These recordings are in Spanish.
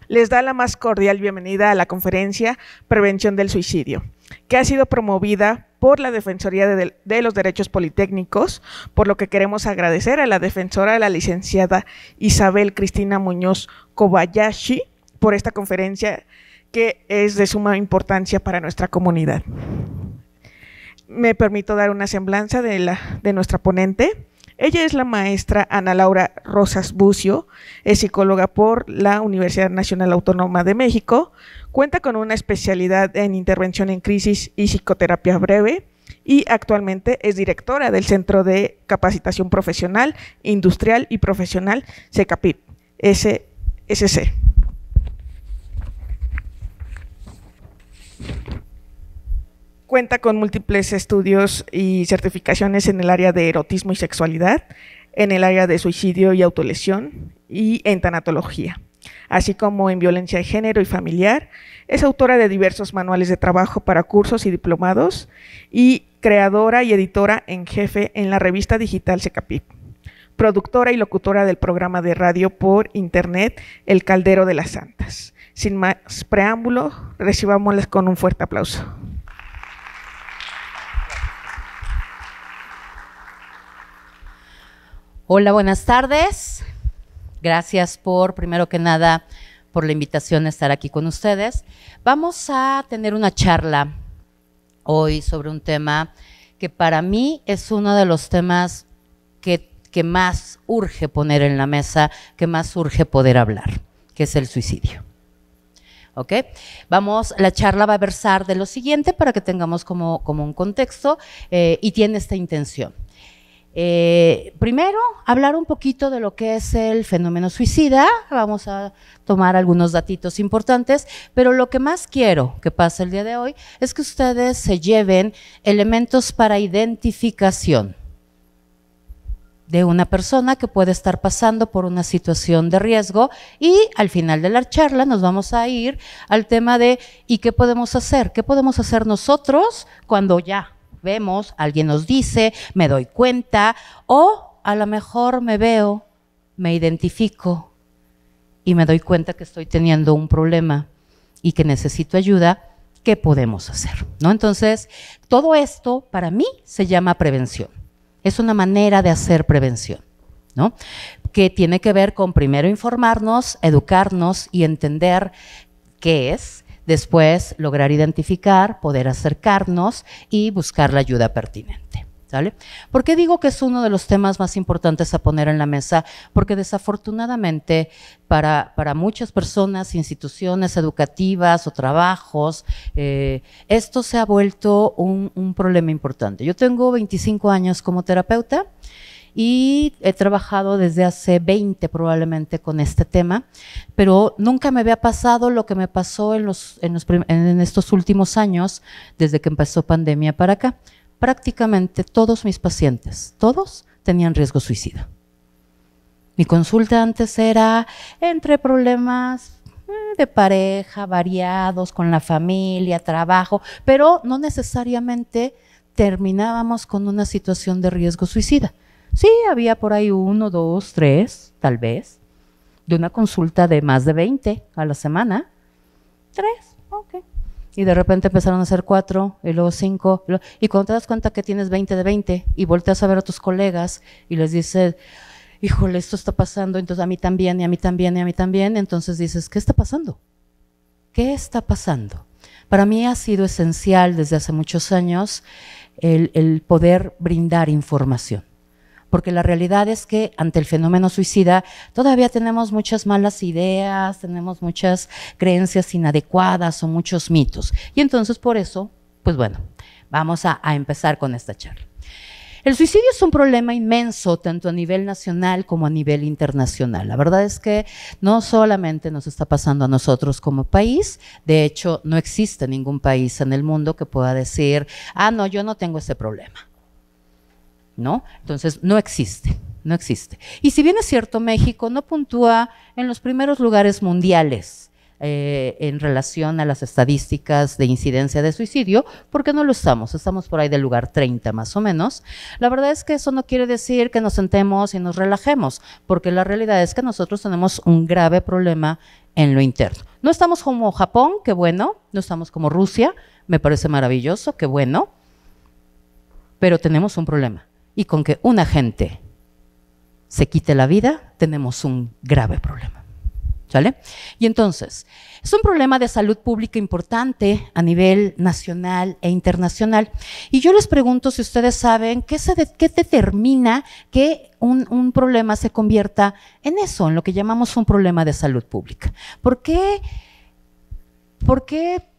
les da la más cordial bienvenida a la conferencia Prevención del Suicidio, que ha sido promovida por la Defensoría de los Derechos Politécnicos, por lo que queremos agradecer a la defensora, la licenciada Isabel Cristina Muñoz Kobayashi, por esta conferencia que es de suma importancia para nuestra comunidad. Me permito dar una semblanza de nuestra ponente. Ella es la maestra Ana Laura Rosas Bucio, es psicóloga por la Universidad Nacional Autónoma de México, cuenta con una especialidad en intervención en crisis y psicoterapia breve y actualmente es directora del Centro de Capacitación Profesional, Industrial y Profesional CECAPIP, SC. Cuenta con múltiples estudios y certificaciones en el área de erotismo y sexualidad, en el área de suicidio y autolesión y en tanatología, así como en violencia de género y familiar. Es autora de diversos manuales de trabajo para cursos y diplomados y creadora y editora en jefe en la revista digital CECAPIP. Productora y locutora del programa de radio por internet El Caldero de las Santas. Sin más preámbulo, recibámoslas con un fuerte aplauso. Hola, buenas tardes. Gracias primero que nada, por la invitación a estar aquí con ustedes. Vamos a tener una charla hoy sobre un tema que para mí es uno de los temas que más urge poner en la mesa, que más urge poder hablar, que es el suicidio. ¿Ok? La charla va a versar de lo siguiente para que tengamos como un contexto y tiene esta intención. Primero, hablar un poquito de lo que es el fenómeno suicida. Vamos a tomar algunos datitos importantes, pero lo que más quiero que pase el día de hoy es que ustedes se lleven elementos para identificación de una persona que puede estar pasando por una situación de riesgo, y al final de la charla nos vamos a ir al tema de ¿y qué podemos hacer? ¿Qué podemos hacer nosotros cuando ya vemos, alguien nos dice, me doy cuenta, o a lo mejor me veo, me identifico y me doy cuenta que estoy teniendo un problema y que necesito ayuda? ¿Qué podemos hacer? ¿No? Entonces, todo esto para mí se llama prevención. Es una manera de hacer prevención, ¿no? Que tiene que ver con primero informarnos, educarnos y entender qué es. Después, lograr identificar, poder acercarnos y buscar la ayuda pertinente, ¿sale? ¿Por qué digo que es uno de los temas más importantes a poner en la mesa? Porque desafortunadamente para muchas personas, instituciones educativas o trabajos, esto se ha vuelto un problema importante. Yo tengo 25 años como terapeuta y he trabajado desde hace 20 probablemente con este tema, pero nunca me había pasado lo que me pasó en estos últimos años, desde que empezó pandemia para acá. Prácticamente todos mis pacientes, todos tenían riesgo suicida. Mi consulta antes era entre problemas de pareja, variados, con la familia, trabajo, pero no necesariamente terminábamos con una situación de riesgo suicida. Sí, había por ahí 1, 2, 3, tal vez, de una consulta de más de 20 a la semana. 3, ok. Y de repente empezaron a ser 4, y luego 5, y cuando te das cuenta que tienes 20 de 20, y volteas a ver a tus colegas, y les dices, híjole, esto está pasando, entonces a mí también, y a mí también, y a mí también, entonces dices, ¿qué está pasando? ¿Qué está pasando? Para mí ha sido esencial desde hace muchos años el poder brindar información. Porque la realidad es que ante el fenómeno suicida todavía tenemos muchas malas ideas, tenemos muchas creencias inadecuadas o muchos mitos. Y entonces por eso, pues bueno, vamos a empezar con esta charla. El suicidio es un problema inmenso, tanto a nivel nacional como a nivel internacional. La verdad es que no solamente nos está pasando a nosotros como país, de hecho no existe ningún país en el mundo que pueda decir, no, yo no tengo ese problema. ¿No? Entonces, no existe. Y si bien es cierto, México no puntúa en los primeros lugares mundiales en relación a las estadísticas de incidencia de suicidio, porque no lo estamos por ahí del lugar 30 más o menos. La verdad es que eso no quiere decir que nos sentemos y nos relajemos, porque la realidad es que nosotros tenemos un grave problema en lo interno. No estamos como Japón, qué bueno, no estamos como Rusia, me parece maravilloso, qué bueno, pero tenemos un problema, y con que una gente se quite la vida, tenemos un grave problema. ¿Sale? Y entonces, es un problema de salud pública importante a nivel nacional e internacional. Y yo les pregunto si ustedes saben qué determina que un problema se convierta en eso, en lo que llamamos un problema de salud pública. ¿Por qué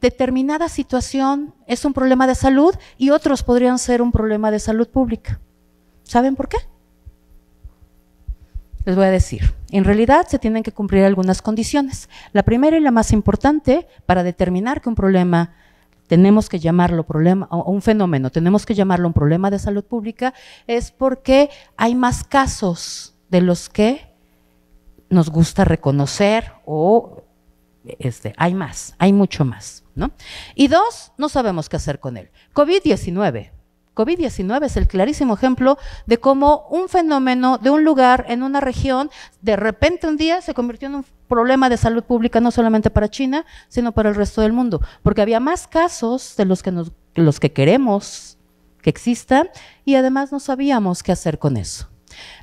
determinada situación es un problema de salud y otros podrían ser un problema de salud pública? ¿Saben por qué? Les voy a decir, en realidad se tienen que cumplir algunas condiciones. La primera y la más importante para determinar que un problema tenemos que llamarlo problema, o un fenómeno, tenemos que llamarlo un problema de salud pública, es porque hay más casos de los que nos gusta reconocer o hay mucho más, ¿no? Y dos, no sabemos qué hacer con él. COVID-19 es el clarísimo ejemplo de cómo un fenómeno de un lugar en una región, de repente un día se convirtió en un problema de salud pública, no solamente para China, sino para el resto del mundo, porque había más casos de los que queremos que existan y además no sabíamos qué hacer con eso.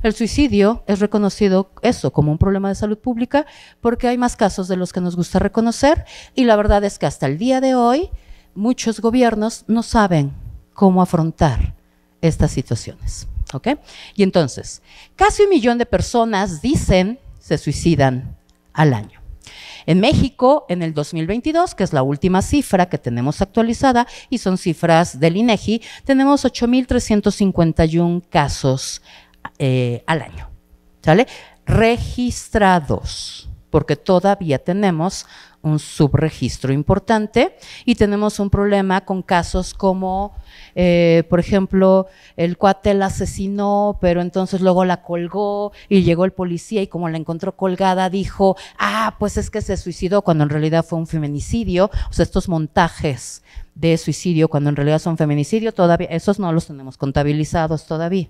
El suicidio es reconocido como un problema de salud pública porque hay más casos de los que nos gusta reconocer y la verdad es que hasta el día de hoy muchos gobiernos no saben cómo afrontar estas situaciones, ¿ok? Y entonces, casi 1 millón de personas se suicidan al año. En México, en el 2022, que es la última cifra que tenemos actualizada, y son cifras del INEGI, tenemos 8,351 casos al año, ¿sale? Registrados, porque todavía tenemos un subregistro importante y tenemos un problema con casos como, por ejemplo, el cuate la asesinó, pero entonces luego la colgó y llegó el policía y como la encontró colgada dijo, pues es que se suicidó cuando en realidad fue un feminicidio. O sea, estos montajes de suicidio cuando en realidad son feminicidio, todavía esos no los tenemos contabilizados todavía,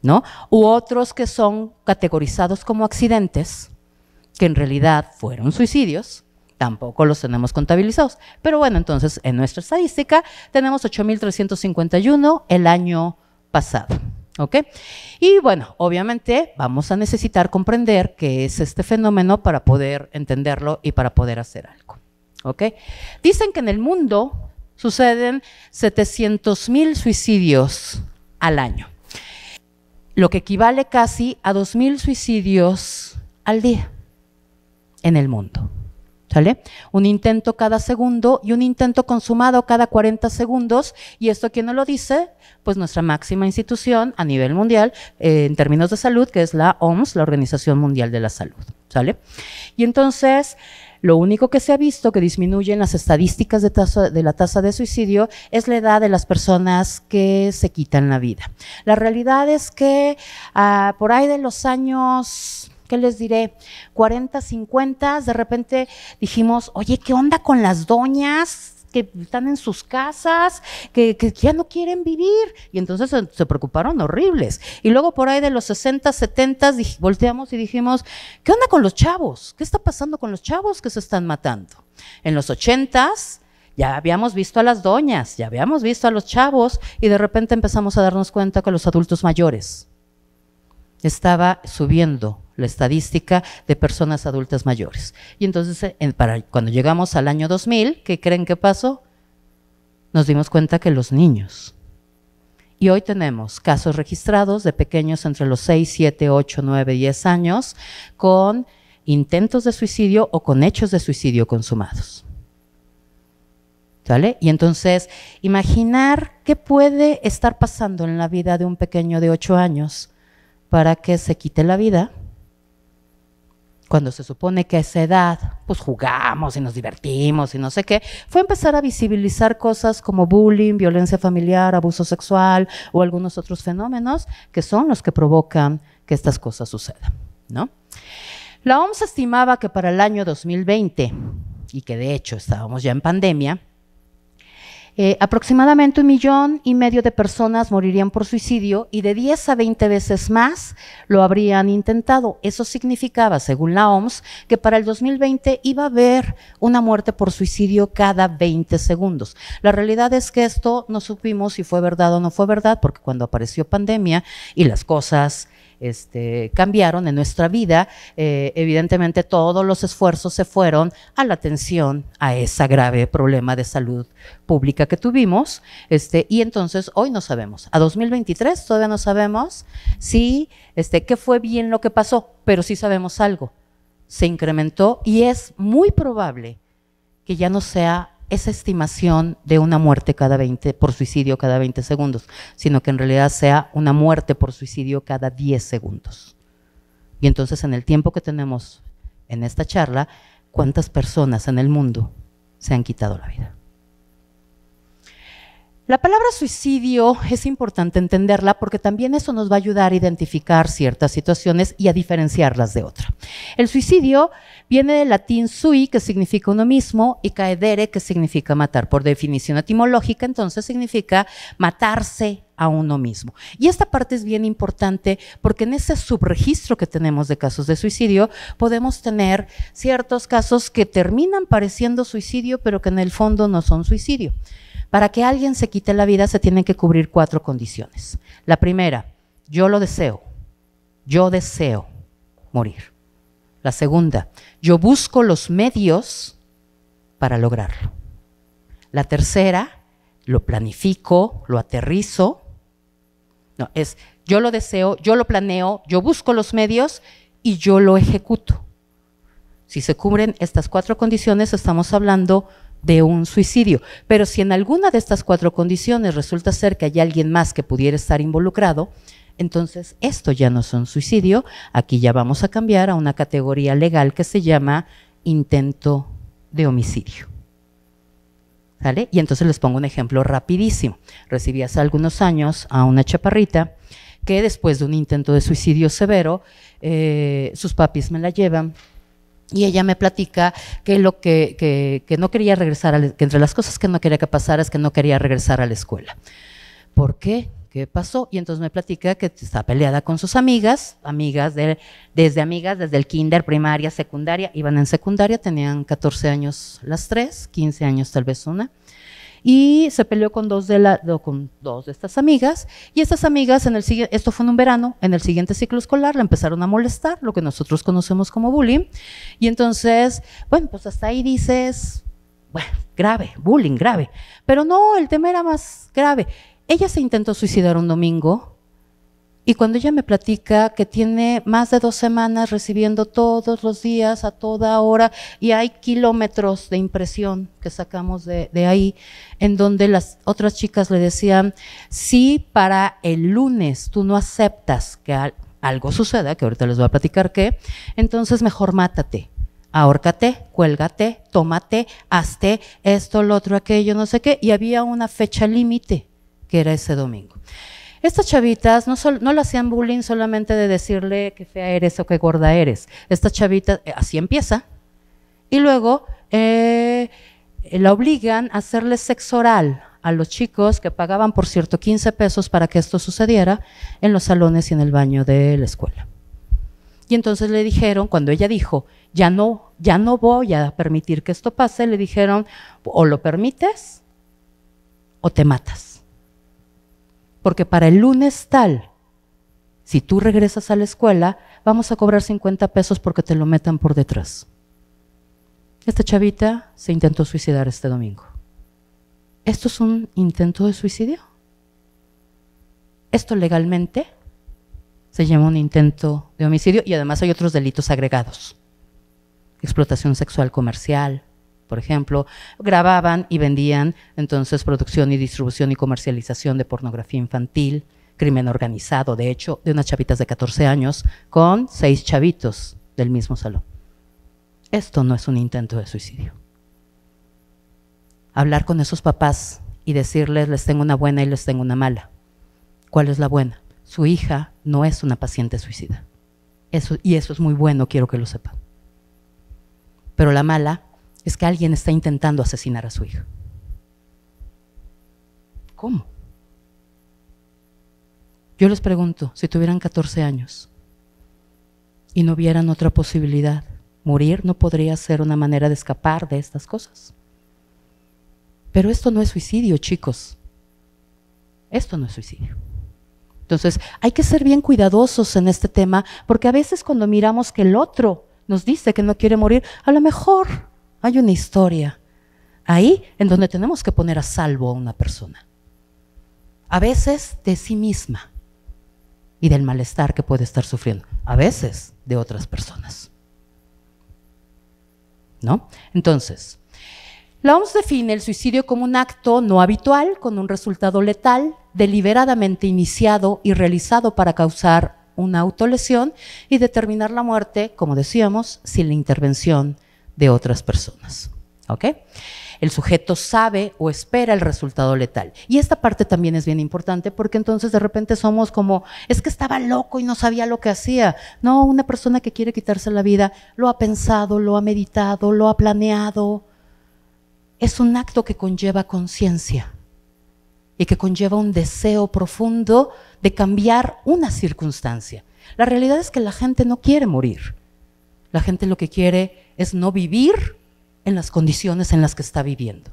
¿no? U otros que son categorizados como accidentes, que en realidad fueron suicidios, tampoco los tenemos contabilizados. Pero bueno, entonces en nuestra estadística tenemos 8,351 el año pasado, ¿ok? Y bueno, obviamente vamos a necesitar comprender qué es este fenómeno para poder entenderlo y para poder hacer algo, ¿ok? Dicen que en el mundo suceden 700,000 suicidios al año, lo que equivale casi a 2,000 suicidios al día en el mundo, ¿sale? Un intento cada segundo y un intento consumado cada 40 segundos, y esto ¿quién nos lo dice? Pues nuestra máxima institución a nivel mundial en términos de salud, que es la OMS, la Organización Mundial de la Salud, ¿sale? Y entonces, lo único que se ha visto que disminuye en las estadísticas de la tasa de suicidio es la edad de las personas que se quitan la vida. La realidad es que por ahí de los años, ¿qué les diré? 40, 50, de repente dijimos, oye, ¿qué onda con las doñas que están en sus casas, que ya no quieren vivir? Y entonces se preocuparon horribles. Y luego por ahí de los 60, 70, volteamos y dijimos, ¿qué onda con los chavos? ¿Qué está pasando con los chavos que se están matando? En los 80s ya habíamos visto a las doñas, ya habíamos visto a los chavos, y de repente empezamos a darnos cuenta que los adultos mayores estaba subiendo la estadística de personas adultas mayores. Y entonces, cuando llegamos al año 2000, ¿qué creen que pasó? Nos dimos cuenta que los niños. Y hoy tenemos casos registrados de pequeños entre los 6, 7, 8, 9, 10 años con intentos de suicidio o con hechos de suicidio consumados, ¿sale? Y entonces, imaginar qué puede estar pasando en la vida de un pequeño de 8 años para que se quite la vida, cuando se supone que a esa edad pues jugamos y nos divertimos y no sé qué, fue empezar a visibilizar cosas como bullying, violencia familiar, abuso sexual o algunos otros fenómenos que son los que provocan que estas cosas sucedan, ¿no? La OMS estimaba que para el año 2020, y que de hecho estábamos ya en pandemia, aproximadamente 1,5 millones de personas morirían por suicidio y de 10 a 20 veces más lo habrían intentado. Eso significaba, según la OMS, que para el 2020 iba a haber una muerte por suicidio cada 20 segundos. La realidad es que esto no supimos si fue verdad o no fue verdad, porque cuando apareció pandemia y las cosas cambiaron en nuestra vida, evidentemente todos los esfuerzos se fueron a la atención a ese grave problema de salud pública que tuvimos, y entonces hoy no sabemos, a 2023 todavía no sabemos si, qué fue bien lo que pasó, pero sí sabemos algo, se incrementó y es muy probable que ya no sea esa estimación de una muerte por suicidio cada 20 segundos, sino que en realidad sea una muerte por suicidio cada 10 segundos. Y entonces en el tiempo que tenemos en esta charla, ¿cuántas personas en el mundo se han quitado la vida? La palabra suicidio es importante entenderla porque también eso nos va a ayudar a identificar ciertas situaciones y a diferenciarlas de otra. El suicidio viene del latín sui, que significa uno mismo, y caedere, que significa matar. Por definición etimológica, entonces significa matarse a uno mismo. Y esta parte es bien importante porque en ese subregistro que tenemos de casos de suicidio podemos tener ciertos casos que terminan pareciendo suicidio, pero que en el fondo no son suicidio. Para que alguien se quite la vida se tienen que cubrir 4 condiciones. La primera, yo lo deseo, yo deseo morir. La segunda, yo busco los medios para lograrlo. La tercera, lo planifico, lo aterrizo. No, es yo lo deseo, yo lo planeo, yo busco los medios y yo lo ejecuto. Si se cubren estas 4 condiciones, estamos hablando de un suicidio, pero si en alguna de estas 4 condiciones resulta ser que hay alguien más que pudiera estar involucrado, entonces esto ya no es un suicidio, aquí ya vamos a cambiar a una categoría legal que se llama intento de homicidio. ¿Sale? Y entonces les pongo un ejemplo rapidísimo. Recibí hace algunos años a una chaparrita que después de un intento de suicidio severo, sus papis me la llevan. Y ella me platica que no quería regresar, que entre las cosas que no quería que pasara es que no quería regresar a la escuela. ¿Por qué? ¿Qué pasó? Y entonces me platica que está peleada con sus amigas desde el kinder, primaria, secundaria, iban en secundaria, tenían 14 años las 3, 15 años tal vez una. Y se peleó con dos de estas amigas, y estas amigas, esto fue en un verano, en el siguiente ciclo escolar la empezaron a molestar, lo que nosotros conocemos como bullying, y entonces, bueno, pues hasta ahí dices, bueno, grave, bullying, grave, pero no, el tema era más grave. Ella se intentó suicidar un domingo, y cuando ella me platica que tiene más de 2 semanas recibiendo todos los días, a toda hora, y hay kilómetros de impresión que sacamos de ahí, en donde las otras chicas le decían, si para el lunes tú no aceptas que algo suceda, que ahorita les voy a platicar qué, entonces mejor mátate, ahórcate, cuélgate, tómate, hazte esto, lo otro, aquello, no sé qué, y había una fecha límite, que era ese domingo. Estas chavitas no le hacían bullying solamente de decirle que fea eres o que gorda eres. Estas chavitas, así empieza, y luego la obligan a hacerle sexo oral a los chicos que pagaban, por cierto, 15 pesos para que esto sucediera en los salones y en el baño de la escuela. Y entonces le dijeron, cuando ella dijo, ya no voy a permitir que esto pase, le dijeron, o lo permites o te matas. Porque para el lunes tal, si tú regresas a la escuela, vamos a cobrar 50 pesos porque te lo metan por detrás. Esta chavita se intentó suicidar este domingo. ¿Esto es un intento de suicidio? Esto legalmente se llama un intento de homicidio y además hay otros delitos agregados. Explotación sexual comercial, por ejemplo, grababan y vendían entonces producción y distribución y comercialización de pornografía infantil, crimen organizado, de hecho, de unas chavitas de 14 años con 6 chavitos del mismo salón. Esto no es un intento de suicidio. Hablar con esos papás y decirles, les tengo una buena y les tengo una mala. ¿Cuál es la buena? Su hija no es una paciente suicida. y eso es muy bueno, quiero que lo sepan. Pero la mala es que alguien está intentando asesinar a su hija. ¿Cómo? Yo les pregunto, si tuvieran 14 años y no vieran otra posibilidad, morir no podría ser una manera de escapar de estas cosas. Pero esto no es suicidio, chicos. Esto no es suicidio. Entonces, hay que ser bien cuidadosos en este tema, porque a veces cuando miramos que el otro nos dice que no quiere morir, a lo mejor hay una historia ahí en donde tenemos que poner a salvo a una persona. A veces de sí misma y del malestar que puede estar sufriendo. A veces de otras personas. ¿No? Entonces, la OMS define el suicidio como un acto no habitual con un resultado letal, deliberadamente iniciado y realizado para causar una autolesión y determinar la muerte, como decíamos, sin la intervención de otras personas. ¿Ok? El sujeto sabe o espera el resultado letal. Y esta parte también es bien importante porque entonces de repente somos como, es que estaba loco y no sabía lo que hacía. No, una persona que quiere quitarse la vida lo ha pensado, lo ha meditado, lo ha planeado. Es un acto que conlleva conciencia y que conlleva un deseo profundo de cambiar una circunstancia. La realidad es que la gente no quiere morir. La gente lo que quiere es no vivir en las condiciones en las que está viviendo.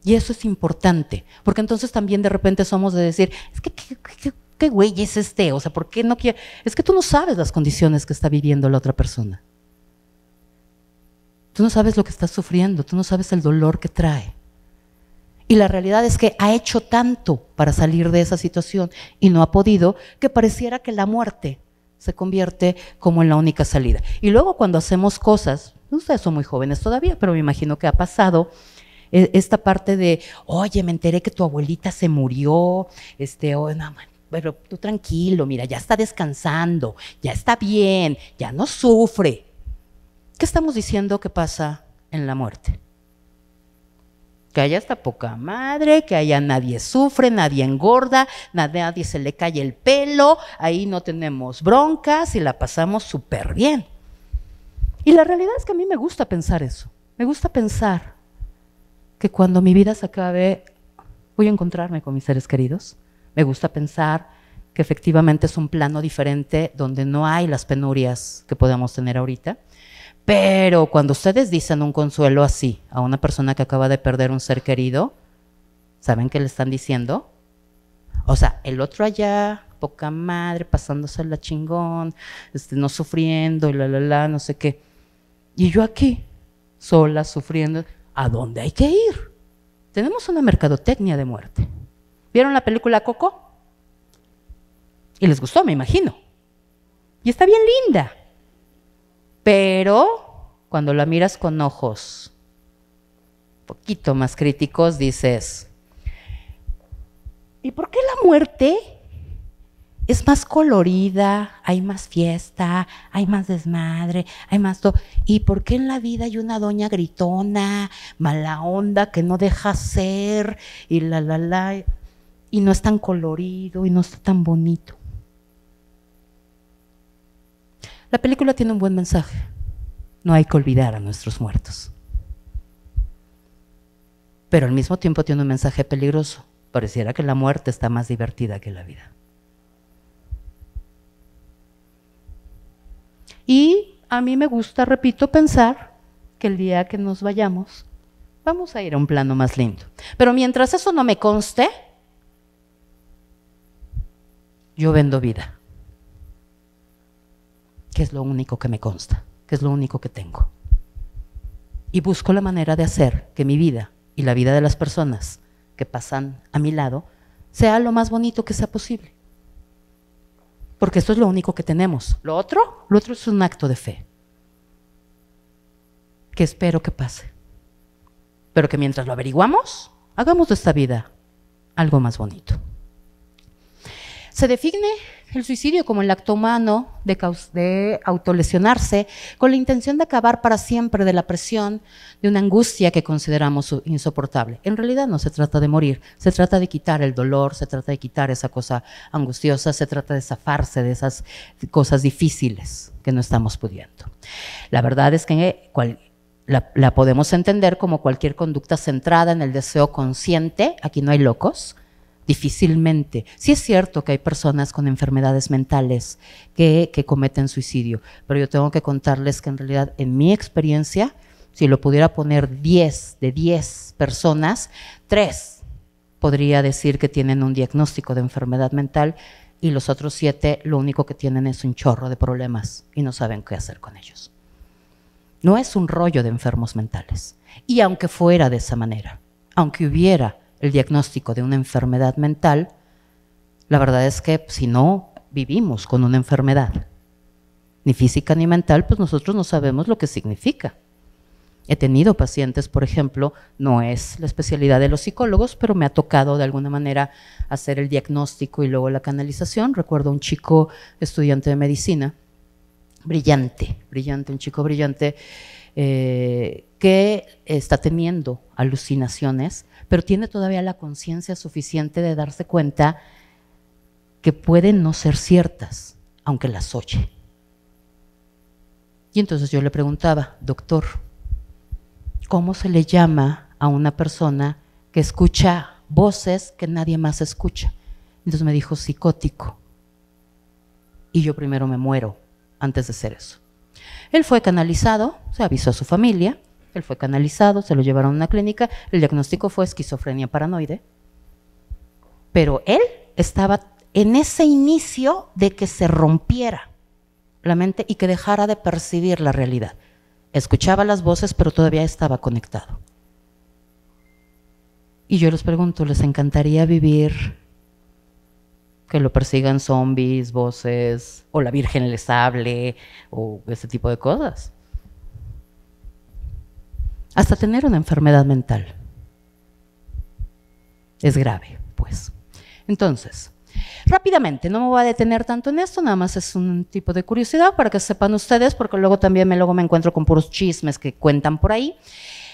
Y eso es importante, porque entonces también de repente somos de decir, es que ¿qué güey es este? O sea, ¿por qué no quiere? Es que tú no sabes las condiciones que está viviendo la otra persona. Tú no sabes lo que está sufriendo, tú no sabes el dolor que trae. Y la realidad es que ha hecho tanto para salir de esa situación y no ha podido, que pareciera que la muerte se convierte como en la única salida. Y luego cuando hacemos cosas, ustedes son muy jóvenes todavía, pero me imagino que ha pasado esta parte de, oye, me enteré que tu abuelita se murió, oh, no, pero tú tranquilo, mira, ya está descansando, ya está bien, ya no sufre. ¿Qué estamos diciendo que pasa en la muerte? Que allá está poca madre, que allá nadie sufre, nadie engorda, nadie se le cae el pelo, ahí no tenemos broncas y la pasamos súper bien. Y la realidad es que a mí me gusta pensar eso. Me gusta pensar que cuando mi vida se acabe voy a encontrarme con mis seres queridos. Me gusta pensar que efectivamente es un plano diferente donde no hay las penurias que podemos tener ahorita. Pero cuando ustedes dicen un consuelo así a una persona que acaba de perder un ser querido, ¿saben qué le están diciendo? O sea, el otro allá, poca madre, pasándose la chingón, no sufriendo, y no sé qué. Y yo aquí, sola, sufriendo. ¿A dónde hay que ir? Tenemos una mercadotecnia de muerte. ¿Vieron la película Coco? Y les gustó, me imagino. Y está bien linda. Pero cuando la miras con ojos un poquito más críticos, dices, ¿y por qué la muerte es más colorida, hay más fiesta, hay más desmadre, hay más todo? ¿Y por qué en la vida hay una doña gritona, mala onda, que no deja ser, y y no es tan colorido, y no está tan bonito? La película tiene un buen mensaje. No hay que olvidar a nuestros muertos. Pero al mismo tiempo tiene un mensaje peligroso. Pareciera que la muerte está más divertida que la vida. Y a mí me gusta, repito, pensar que el día que nos vayamos, vamos a ir a un plano más lindo. Pero mientras eso no me conste, yo vendo vida. Que es lo único que me consta, que es lo único que tengo. Y busco la manera de hacer que mi vida y la vida de las personas que pasan a mi lado sea lo más bonito que sea posible. Porque esto es lo único que tenemos. Lo otro es un acto de fe, que espero que pase. Pero que mientras lo averiguamos, hagamos de esta vida algo más bonito. Se define el suicidio como el acto humano de autolesionarse con la intención de acabar para siempre de la presión de una angustia que consideramos insoportable. En realidad no se trata de morir, se trata de quitar el dolor, se trata de quitar esa cosa angustiosa, se trata de zafarse de esas cosas difíciles que no estamos pudiendo. La verdad es que la podemos entender como cualquier conducta centrada en el deseo consciente, aquí no hay locos, difícilmente. Sí es cierto que hay personas con enfermedades mentales que cometen suicidio, pero yo tengo que contarles que en realidad en mi experiencia, si lo pudiera poner de 10 personas, 3 podría decir que tienen un diagnóstico de enfermedad mental y los otros 7 lo único que tienen es un chorro de problemas y no saben qué hacer con ellos. No es un rollo de enfermos mentales. Y aunque fuera de esa manera, aunque hubiera el diagnóstico de una enfermedad mental, la verdad es que si no vivimos con una enfermedad, ni física ni mental, pues nosotros no sabemos lo que significa. He tenido pacientes, por ejemplo, no es la especialidad de los psicólogos, pero me ha tocado de alguna manera hacer el diagnóstico y luego la canalización. Recuerdo un chico estudiante de medicina, brillante, un chico brillante, que está teniendo alucinaciones, pero tiene todavía la conciencia suficiente de darse cuenta que pueden no ser ciertas, aunque las oye. Y entonces yo le preguntaba, doctor, ¿cómo se le llama a una persona que escucha voces que nadie más escucha? Entonces me dijo, psicótico. Y yo primero me muero antes de ser eso. Él fue canalizado, se avisó a su familia, él fue canalizado, se lo llevaron a una clínica, el diagnóstico fue esquizofrenia paranoide, pero él estaba en ese inicio de que se rompiera la mente y que dejara de percibir la realidad. Escuchaba las voces, pero todavía estaba conectado. Y yo les pregunto, ¿les encantaría vivir que lo persigan zombies, voces, o la Virgen les hable, o ese tipo de cosas? Hasta tener una enfermedad mental es grave, pues. Entonces, rápidamente, no me voy a detener tanto en esto, nada más es un tipo de curiosidad para que sepan ustedes, porque luego me encuentro con puros chismes que cuentan por ahí.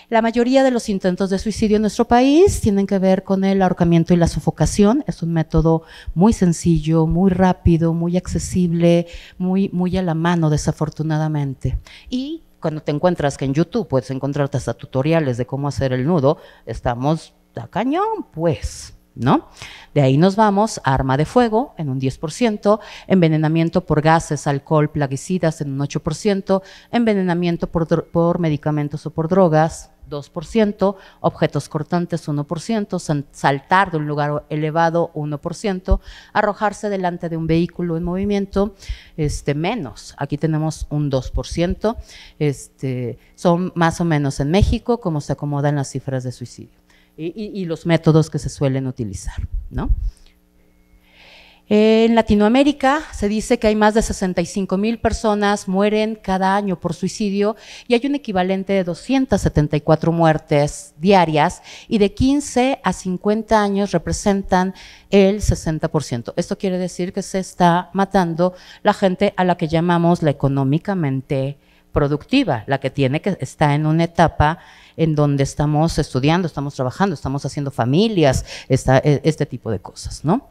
La mayoría de los intentos de suicidio en nuestro país tienen que ver con el ahorcamiento y la sofocación. Es un método muy sencillo, muy rápido, muy accesible, muy a la mano, desafortunadamente. Y cuando te encuentras que en YouTube puedes encontrarte hasta tutoriales de cómo hacer el nudo, estamos a cañón, pues, ¿no? De ahí nos vamos a arma de fuego en un 10%, envenenamiento por gases, alcohol, plaguicidas en un 8%, envenenamiento por medicamentos o por drogas, 2%, objetos cortantes 1%, saltar de un lugar elevado 1%, arrojarse delante de un vehículo en movimiento, menos, aquí tenemos un 2%, son más o menos en México como se acomodan las cifras de suicidio. Y los métodos que se suelen utilizar, ¿no? En Latinoamérica se dice que hay más de 65,000 personas mueren cada año por suicidio y hay un equivalente de 274 muertes diarias y de 15 a 50 años representan el 60%. Esto quiere decir que se está matando la gente a la que llamamos la económicamente productiva, la que está en una etapa en donde estamos estudiando, estamos trabajando, estamos haciendo familias, este tipo de cosas, ¿no?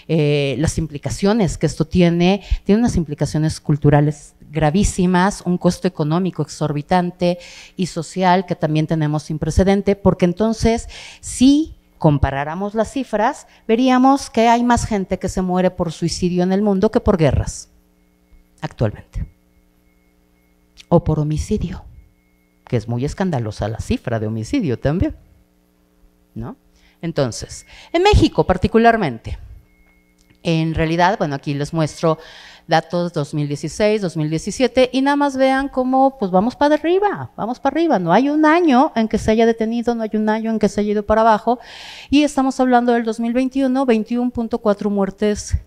Las implicaciones que esto tiene unas implicaciones culturales gravísimas, un costo económico exorbitante y social que también tenemos sin precedente, porque entonces si comparáramos las cifras, veríamos que hay más gente que se muere por suicidio en el mundo que por guerras actualmente, o por homicidio, que es muy escandalosa la cifra de homicidio también, ¿no? Entonces, en México particularmente, en realidad, bueno, aquí les muestro datos 2016, 2017 y nada más vean cómo, pues vamos para arriba, no hay un año en que se haya detenido, no hay un año en que se haya ido para abajo y estamos hablando del 2021, 21.4 muertes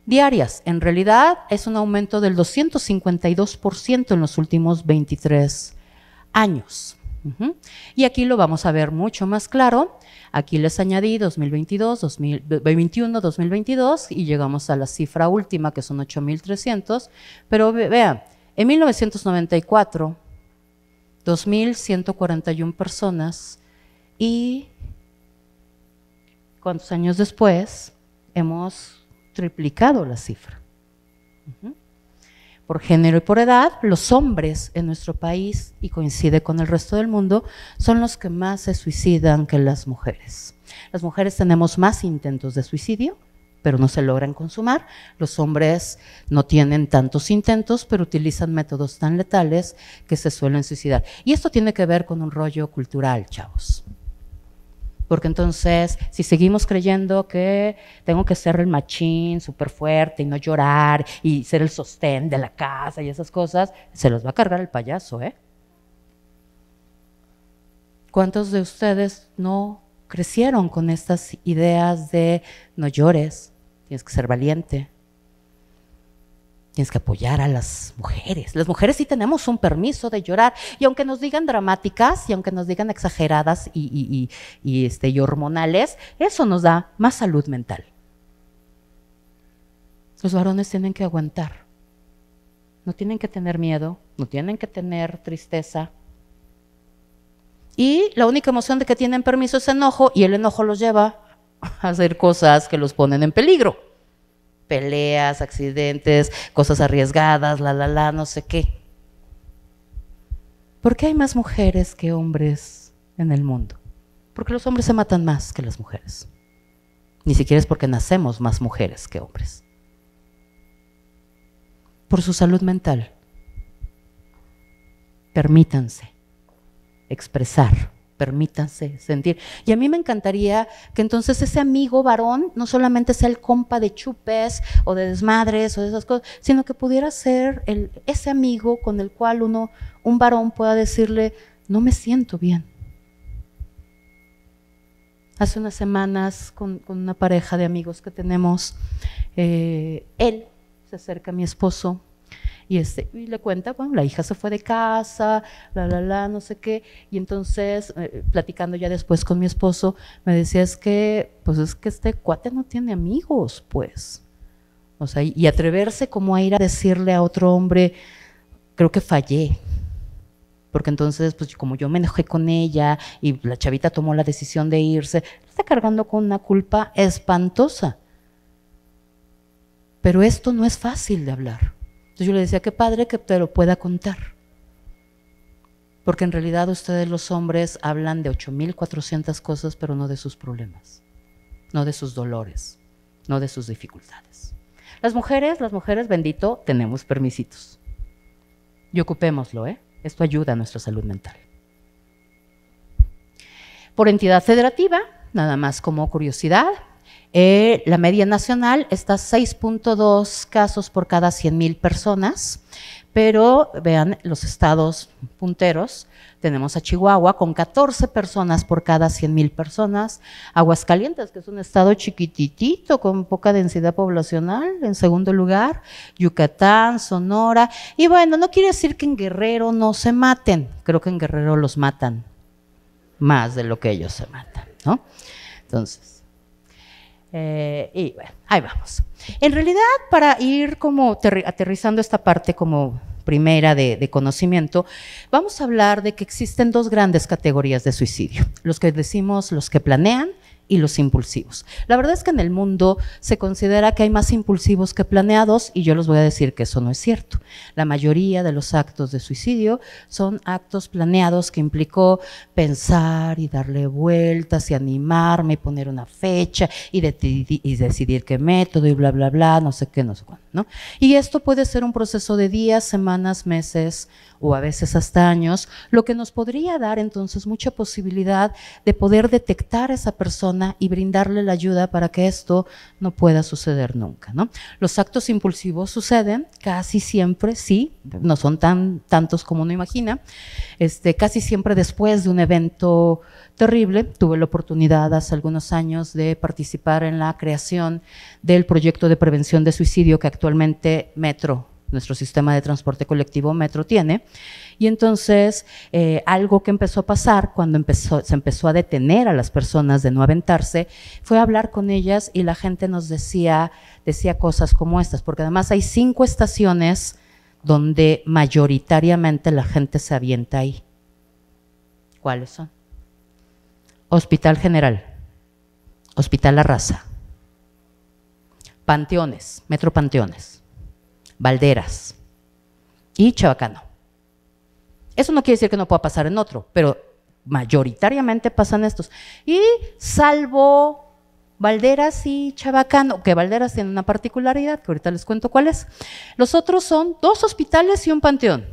diarias. En realidad es un aumento del 252% en los últimos 23 años. Y aquí lo vamos a ver mucho más claro. Aquí les añadí 2022, 2021, 2022 y llegamos a la cifra última que son 8,300. Pero vean, en 1994, 2,141 personas y ¿cuántos años después? Hemos triplicado la cifra. Por género y por edad, los hombres en nuestro país, y coincide con el resto del mundo, son los que más se suicidan que las mujeres. Las mujeres tenemos más intentos de suicidio, pero no se logran consumar. Los hombres no tienen tantos intentos, pero utilizan métodos tan letales que se suelen suicidar. Y esto tiene que ver con un rollo cultural, chavos. Porque entonces, si seguimos creyendo que tengo que ser el machín súper fuerte y no llorar y ser el sostén de la casa y esas cosas, se los va a cargar el payaso, ¿eh? ¿Cuántos de ustedes no crecieron con estas ideas de no llores, tienes que ser valiente, tienes que apoyar a las mujeres? Las mujeres sí tenemos un permiso de llorar, y aunque nos digan dramáticas y aunque nos digan exageradas y hormonales, eso nos da más salud mental. Los varones tienen que aguantar, no tienen que tener miedo, no tienen que tener tristeza, y la única emoción de que tienen permiso es enojo, y el enojo los lleva a hacer cosas que los ponen en peligro. Peleas, accidentes, cosas arriesgadas, no sé qué. ¿Por qué hay más mujeres que hombres en el mundo? Porque los hombres se matan más que las mujeres. Ni siquiera es porque nacemos más mujeres que hombres. Por su salud mental. Permítanse expresar. Permítanse sentir. Y a mí me encantaría que entonces ese amigo varón no solamente sea el compa de chupes o de desmadres o de esas cosas, sino que pudiera ser ese amigo con el cual un varón pueda decirle, no me siento bien. Hace unas semanas con una pareja de amigos que tenemos, él se acerca a mi esposo y le cuenta, bueno, la hija se fue de casa, no sé qué, y entonces, platicando ya después con mi esposo, me decía, es que este cuate no tiene amigos, pues. O sea, y atreverse como a ir a decirle a otro hombre, creo que fallé. Porque entonces, pues como yo me enojé con ella y la chavita tomó la decisión de irse, está cargando con una culpa espantosa. Pero esto no es fácil de hablar. Entonces yo le decía, qué padre que te lo pueda contar. Porque en realidad ustedes los hombres hablan de 8,400 cosas, pero no de sus problemas, no de sus dolores, no de sus dificultades. Las mujeres, bendito, tenemos permisitos. Y ocupémoslo, ¿eh? Esto ayuda a nuestra salud mental. Por entidad federativa, nada más como curiosidad, la media nacional está 6.2 casos por cada 100,000 personas, pero vean los estados punteros. Tenemos a Chihuahua con 14 personas por cada 100,000 personas, Aguascalientes, que es un estado chiquititito con poca densidad poblacional, en segundo lugar, Yucatán, Sonora, y bueno, no quiere decir que en Guerrero no se maten, creo que en Guerrero los matan más de lo que ellos se matan, ¿no? Entonces, y bueno, ahí vamos. En realidad, para ir como aterrizando esta parte como primera de conocimiento, vamos a hablar de que existen dos grandes categorías de suicidio, los que decimos los que planean y los impulsivos. La verdad es que en el mundo se considera que hay más impulsivos que planeados, y yo les voy a decir que eso no es cierto. La mayoría de los actos de suicidio son actos planeados que implicó pensar y darle vueltas y animarme y poner una fecha y decidir qué método y bla, bla, bla, no sé qué, no sé cuándo, ¿no? Y esto puede ser un proceso de días, semanas, meses o a veces hasta años, lo que nos podría dar entonces mucha posibilidad de poder detectar a esa persona y brindarle la ayuda para que esto no pueda suceder nunca, ¿no? Los actos impulsivos suceden casi siempre, sí, no son tantos como uno imagina, casi siempre después de un evento terrible. Tuve la oportunidad hace algunos años de participar en la creación del proyecto de prevención de suicidio que actualmente Metro nuestro sistema de transporte colectivo metro tiene. Y entonces, algo que empezó a pasar cuando se empezó a detener a las personas de no aventarse, fue hablar con ellas y la gente nos decía cosas como estas, porque además hay 5 estaciones donde mayoritariamente la gente se avienta ahí. ¿Cuáles son? Hospital General, Hospital La Raza, Panteones, Metro Panteones, Valderas y Chabacano. Eso no quiere decir que no pueda pasar en otro, pero mayoritariamente pasan estos. Y salvo Valderas y Chabacano, que Valderas tiene una particularidad, que ahorita les cuento cuál es. Los otros son 2 hospitales y un panteón.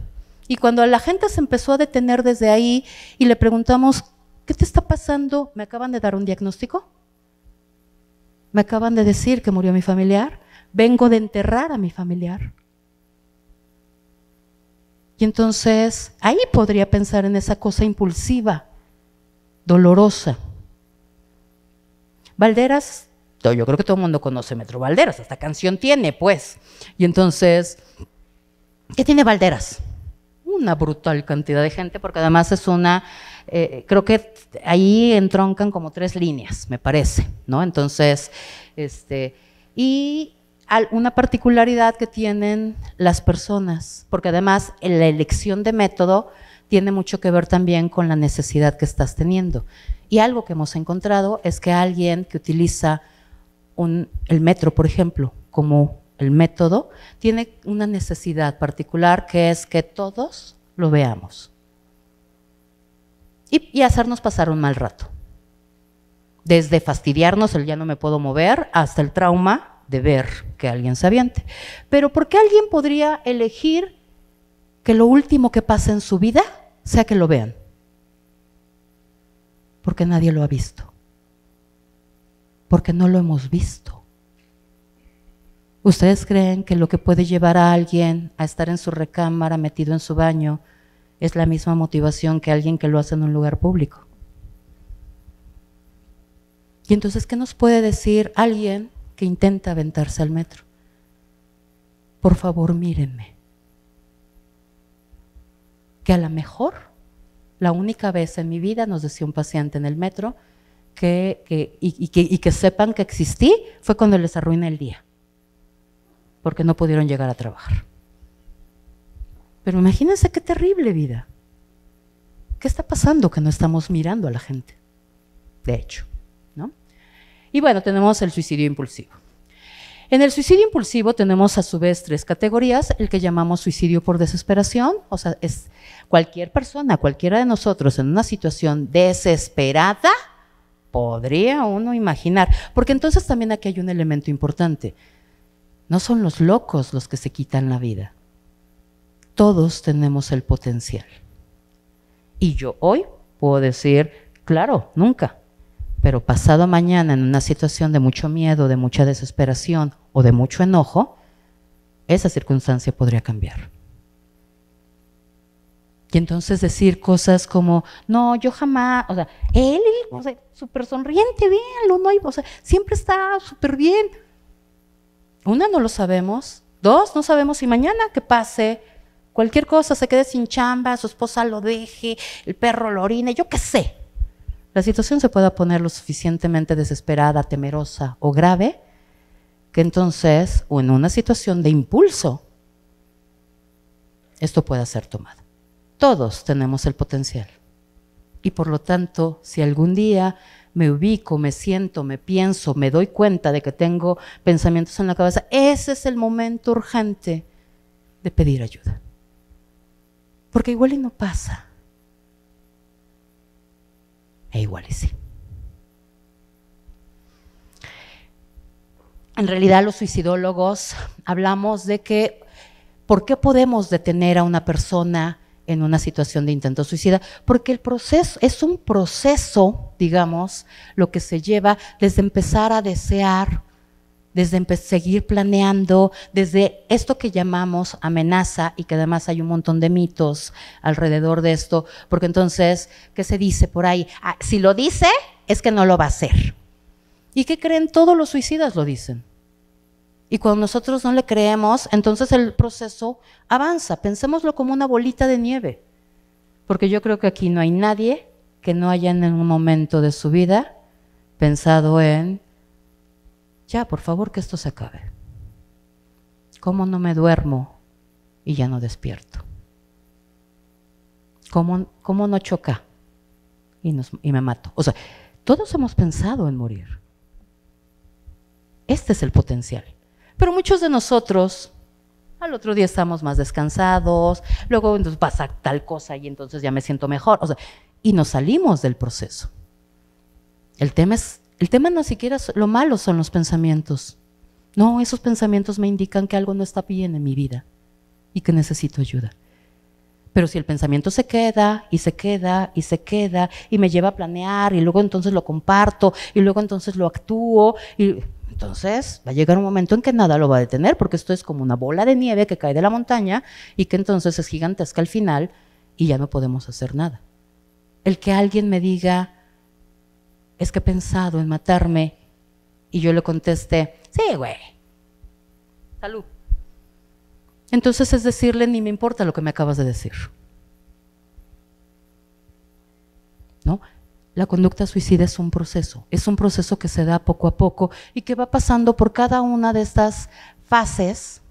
Y cuando la gente se empezó a detener desde ahí y le preguntamos, ¿qué te está pasando? Me acaban de dar un diagnóstico. Me acaban de decir que murió mi familiar. Vengo de enterrar a mi familiar. Y entonces ahí podría pensar en esa cosa impulsiva, dolorosa. Valderas, yo creo que todo el mundo conoce Metro Valderas, esta canción tiene, pues. Y entonces, ¿qué tiene Valderas? Una brutal cantidad de gente, porque además es una, creo que ahí entroncan como 3 líneas, me parece, ¿no? Entonces, y una particularidad que tienen las personas, porque además la elección de método tiene mucho que ver también con la necesidad que estás teniendo. Y algo que hemos encontrado es que alguien que utiliza el metro, por ejemplo, como el método, tiene una necesidad particular que es que todos lo veamos y hacernos pasar un mal rato. Desde fastidiarnos el ya no me puedo mover hasta el trauma de ver que alguien se aviente. Pero ¿por qué alguien podría elegir que lo último que pase en su vida sea que lo vean? Porque nadie lo ha visto. Porque no lo hemos visto. ¿Ustedes creen que lo que puede llevar a alguien a estar en su recámara metido en su baño es la misma motivación que alguien que lo hace en un lugar público? Y entonces, ¿qué nos puede decir alguien que intenta aventarse al metro? Por favor, mírenme. Que a lo mejor, la única vez en mi vida, nos decía un paciente en el metro, y que sepan que existí, fue cuando les arruiné el día, porque no pudieron llegar a trabajar. Pero imagínense qué terrible vida. ¿Qué está pasando que no estamos mirando a la gente? De hecho, ¿no? Y bueno, tenemos el suicidio impulsivo. En el suicidio impulsivo tenemos a su vez 3 categorías, el que llamamos suicidio por desesperación, o sea, es cualquier persona, cualquiera de nosotros en una situación desesperada, podría uno imaginar, porque entonces también aquí hay un elemento importante, no son los locos los que se quitan la vida, todos tenemos el potencial. Y yo hoy puedo decir, claro, nunca. Pero pasado mañana en una situación de mucho miedo, de mucha desesperación o de mucho enojo, esa circunstancia podría cambiar. Y entonces decir cosas como, no, yo jamás, o sea, él o sea, súper sonriente, véanlo, no hay, o sea, siempre está súper bien. 1, no lo sabemos. 2, no sabemos si mañana que pase cualquier cosa, se quede sin chamba, su esposa lo deje, el perro lo orine, yo qué sé. La situación se pueda poner lo suficientemente desesperada, temerosa o grave, que entonces, o en una situación de impulso, esto pueda ser tomado. Todos tenemos el potencial. Y por lo tanto, si algún día me ubico, me siento, me pienso, me doy cuenta de que tengo pensamientos en la cabeza, ese es el momento urgente de pedir ayuda. Porque igual y no pasa. E igual y sí. En realidad los suicidólogos hablamos de que ¿por qué podemos detener a una persona en una situación de intento suicida? Porque el proceso es un proceso, digamos, lo que se lleva desde empezar a desear, desde seguir planeando, desde esto que llamamos amenaza y que además hay un montón de mitos alrededor de esto, porque entonces, ¿qué se dice por ahí? Ah, si lo dice, es que no lo va a hacer. ¿Y qué creen? Todos los suicidas lo dicen. Y cuando nosotros no le creemos, entonces el proceso avanza. Pensémoslo como una bolita de nieve. Porque yo creo que aquí no hay nadie que no haya en un momento de su vida pensado en, ya, por favor, que esto se acabe. ¿Cómo no me duermo y ya no despierto? ¿Cómo no choca y me mato? O sea, todos hemos pensado en morir. Este es el potencial. Pero muchos de nosotros, al otro día estamos más descansados, luego entonces pasa tal cosa y entonces ya me siento mejor. O sea, y nos salimos del proceso. El tema no siquiera lo malo son los pensamientos. No, esos pensamientos me indican que algo no está bien en mi vida y que necesito ayuda. Pero si el pensamiento se queda y se queda y se queda y me lleva a planear y luego entonces lo comparto y luego entonces lo actúo y entonces va a llegar un momento en que nada lo va a detener, porque esto es como una bola de nieve que cae de la montaña y que entonces es gigantesca al final y ya no podemos hacer nada. El que alguien me diga, es que he pensado en matarme, y yo le conteste, sí, güey, salud. Entonces es decirle, ni me importa lo que me acabas de decir. ¿No? La conducta suicida es un proceso que se da poco a poco y que va pasando por cada una de estas fases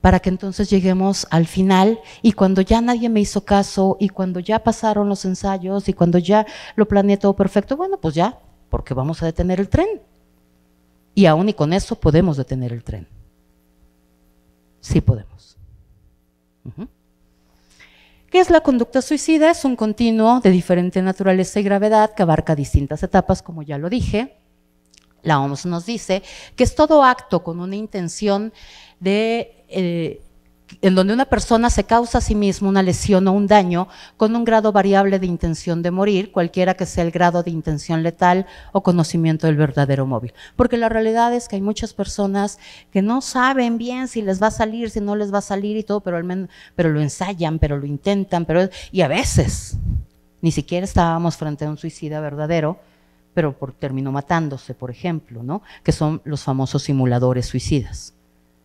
para que entonces lleguemos al final, y cuando ya nadie me hizo caso y cuando ya pasaron los ensayos y cuando ya lo planeé todo perfecto, bueno, pues ya, porque vamos a detener el tren. Y aún y con eso podemos detener el tren. Sí podemos. ¿Qué es la conducta suicida? Es un continuo de diferente naturaleza y gravedad que abarca distintas etapas, como ya lo dije. La OMS nos dice que es todo acto con una intención en donde una persona se causa a sí misma una lesión o un daño con un grado variable de intención de morir, cualquiera que sea el grado de intención letal o conocimiento del verdadero móvil. Porque la realidad es que hay muchas personas que no saben bien si les va a salir, si no les va a salir y todo, pero lo ensayan, pero lo intentan, y a veces ni siquiera estábamos frente a un suicida verdadero, pero terminó matándose, por ejemplo, ¿no? Que son los famosos simuladores suicidas.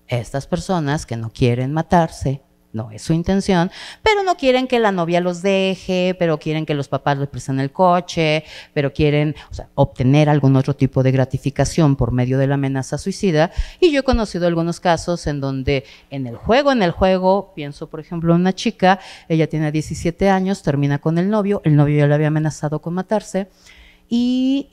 Estas personas que no quieren matarse, no es su intención, pero no quieren que la novia los deje, pero quieren que los papás les presten el coche, pero quieren, o sea, obtener algún otro tipo de gratificación por medio de la amenaza suicida. Y yo he conocido algunos casos en donde en el juego, pienso por ejemplo en una chica, ella tiene 17 años, termina con el novio ya le había amenazado con matarse, y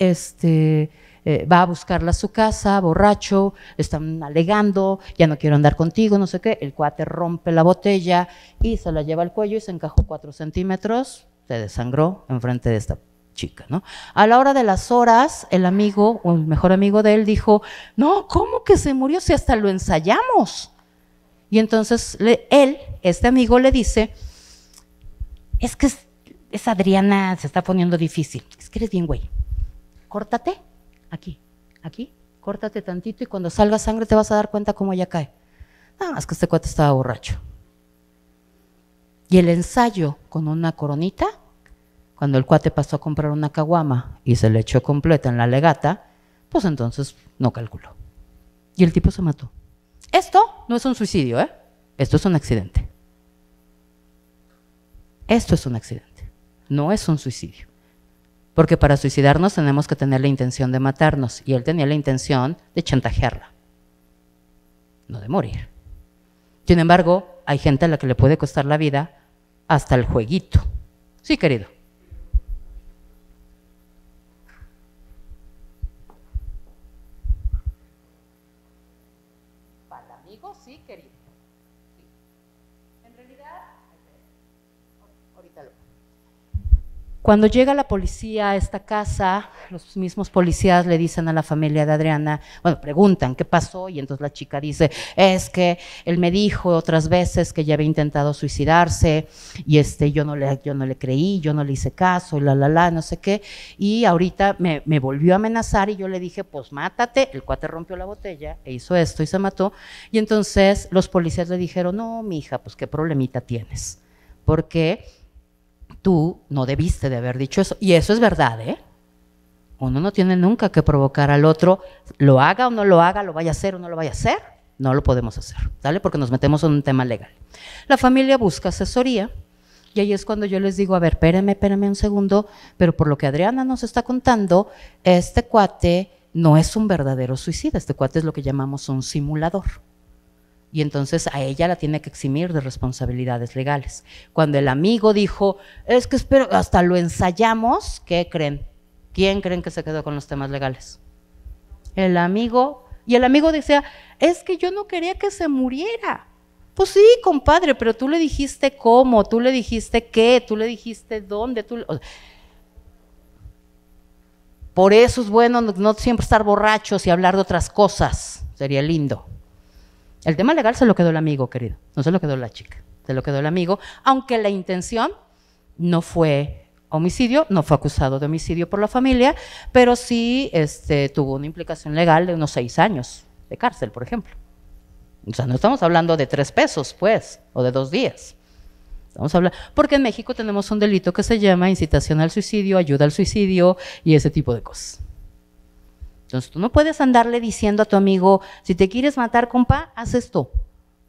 va a buscarla a su casa, borracho, están alegando, ya no quiero andar contigo, no sé qué, el cuate rompe la botella y se la lleva al cuello y se encajó 4 centímetros, se desangró enfrente de esta chica, ¿no? A la hora de las horas, el amigo, o el mejor amigo de él, dijo, no, ¿cómo que se murió si hasta lo ensayamos? Y entonces este amigo le dice, es que esa Adriana se está poniendo difícil, es que eres bien güey, córtate. Aquí, córtate tantito y cuando salga sangre te vas a dar cuenta cómo ella cae. Nada más que este cuate estaba borracho. Y el ensayo con una coronita, cuando el cuate pasó a comprar una caguama y se le echó completa en la legata, pues entonces no calculó. Y el tipo se mató. Esto no es un suicidio, ¿eh? Esto es un accidente. Esto es un accidente, no es un suicidio. Porque para suicidarnos tenemos que tener la intención de matarnos, y él tenía la intención de chantajearla, no de morir. Sin embargo, hay gente a la que le puede costar la vida hasta el jueguito. Sí, querido. Para el amigo, sí, querido. Sí. En realidad, ahorita lo... Cuando llega la policía a esta casa, los mismos policías le dicen a la familia de Adriana, bueno, preguntan qué pasó, y entonces la chica dice, es que él me dijo otras veces que ya había intentado suicidarse, y yo no le creí, yo no le hice caso, y no sé qué, y ahorita me volvió a amenazar, y yo le dije, pues mátate. El cuate rompió la botella e hizo esto y se mató, y entonces los policías le dijeron, no, mija, pues qué problemita tienes, porque tú no debiste de haber dicho eso. Y eso es verdad, ¿eh? Uno no tiene nunca que provocar al otro, lo haga o no lo haga, lo vaya a hacer o no lo vaya a hacer, no lo podemos hacer, ¿sale? Porque nos metemos en un tema legal. La familia busca asesoría y ahí es cuando yo les digo, a ver, espérenme un segundo, pero por lo que Adriana nos está contando, este cuate no es un verdadero suicida, este cuate es lo que llamamos un simulador. Y entonces a ella la tiene que eximir de responsabilidades legales. Cuando el amigo dijo, es que espero, hasta lo ensayamos, ¿qué creen? ¿Quién creen que se quedó con los temas legales? El amigo. Y el amigo decía, es que yo no quería que se muriera. Pues sí, compadre, pero tú le dijiste cómo, tú le dijiste qué, tú le dijiste dónde. Por eso es bueno no siempre estar borrachos y hablar de otras cosas. Sería lindo. El tema legal se lo quedó el amigo, querido. No se lo quedó la chica, se lo quedó el amigo, aunque la intención no fue homicidio, no fue acusado de homicidio por la familia, pero sí tuvo una implicación legal de unos 6 años de cárcel, por ejemplo. O sea, no estamos hablando de 3 pesos, pues, o de 2 días. Estamos hablando, porque en México tenemos un delito que se llama incitación al suicidio, ayuda al suicidio y ese tipo de cosas. Entonces, tú no puedes andarle diciendo a tu amigo, si te quieres matar, compa, haz esto.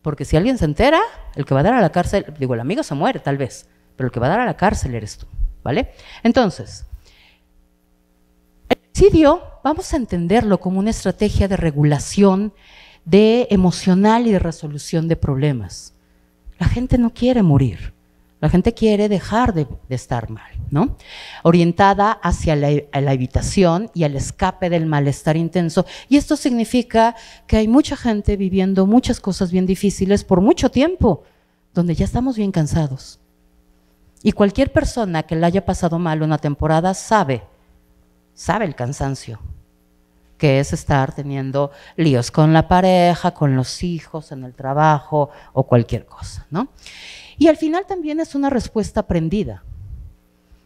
Porque si alguien se entera, el que va a dar a la cárcel, digo, el amigo se muere tal vez, pero el que va a dar a la cárcel eres tú, ¿vale? Entonces, el suicidio, vamos a entenderlo como una estrategia de regulación emocional y de resolución de problemas. La gente no quiere morir. La gente quiere dejar de estar mal, ¿no? Orientada hacia la evitación y el escape del malestar intenso. Y esto significa que hay mucha gente viviendo muchas cosas bien difíciles por mucho tiempo, donde ya estamos bien cansados. Y cualquier persona que le haya pasado mal una temporada sabe el cansancio, que es estar teniendo líos con la pareja, con los hijos, en el trabajo o cualquier cosa, ¿no? Y al final también es una respuesta aprendida,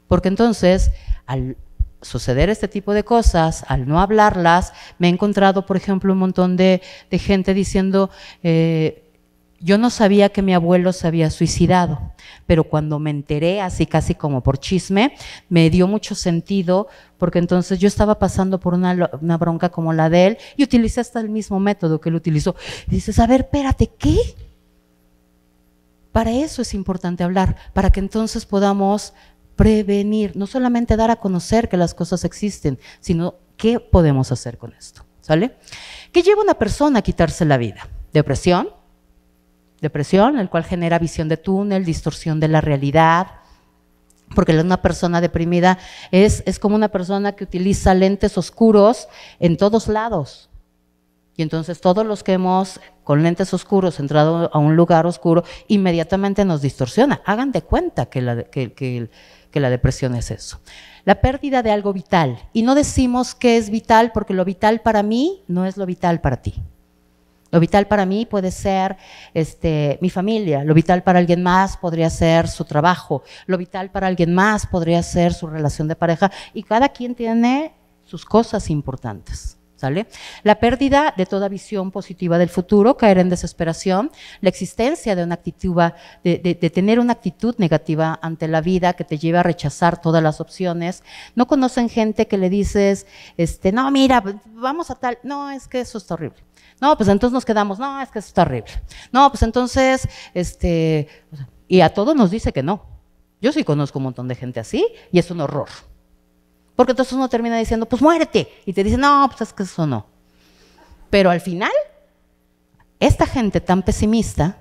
porque entonces al suceder este tipo de cosas, al no hablarlas, me he encontrado, por ejemplo, un montón de gente diciendo, yo no sabía que mi abuelo se había suicidado, pero cuando me enteré, así casi como por chisme, me dio mucho sentido, porque entonces yo estaba pasando por una bronca como la de él y utilicé hasta el mismo método que él utilizó. Y dices, a ver, espérate, ¿qué? Para eso es importante hablar, para que entonces podamos prevenir, no solamente dar a conocer que las cosas existen, sino qué podemos hacer con esto, ¿sale? ¿Qué lleva a una persona a quitarse la vida? Depresión, el cual genera visión de túnel, distorsión de la realidad, porque una persona deprimida es como una persona que utiliza lentes oscuros en todos lados. Y entonces todos los que hemos, con lentes oscuros, entrado a un lugar oscuro, inmediatamente nos distorsiona. Hagan de cuenta que la depresión es eso. La pérdida de algo vital. Y no decimos que es vital, porque lo vital para mí no es lo vital para ti. Lo vital para mí puede ser mi familia, lo vital para alguien más podría ser su trabajo, lo vital para alguien más podría ser su relación de pareja, y cada quien tiene sus cosas importantes. ¿Sale? La pérdida de toda visión positiva del futuro, caer en desesperación, la existencia de una actitud, de tener una actitud negativa ante la vida que te lleva a rechazar todas las opciones. No conocen gente que le dices, no, mira, vamos a tal, no, es que eso está horrible. No, pues entonces nos quedamos, no, es que eso está horrible. No, pues entonces, y a todos nos dice que no. Yo sí conozco un montón de gente así y es un horror. Porque entonces uno termina diciendo, pues muérete. Y te dice, no, pues es que eso no. Pero al final, esta gente tan pesimista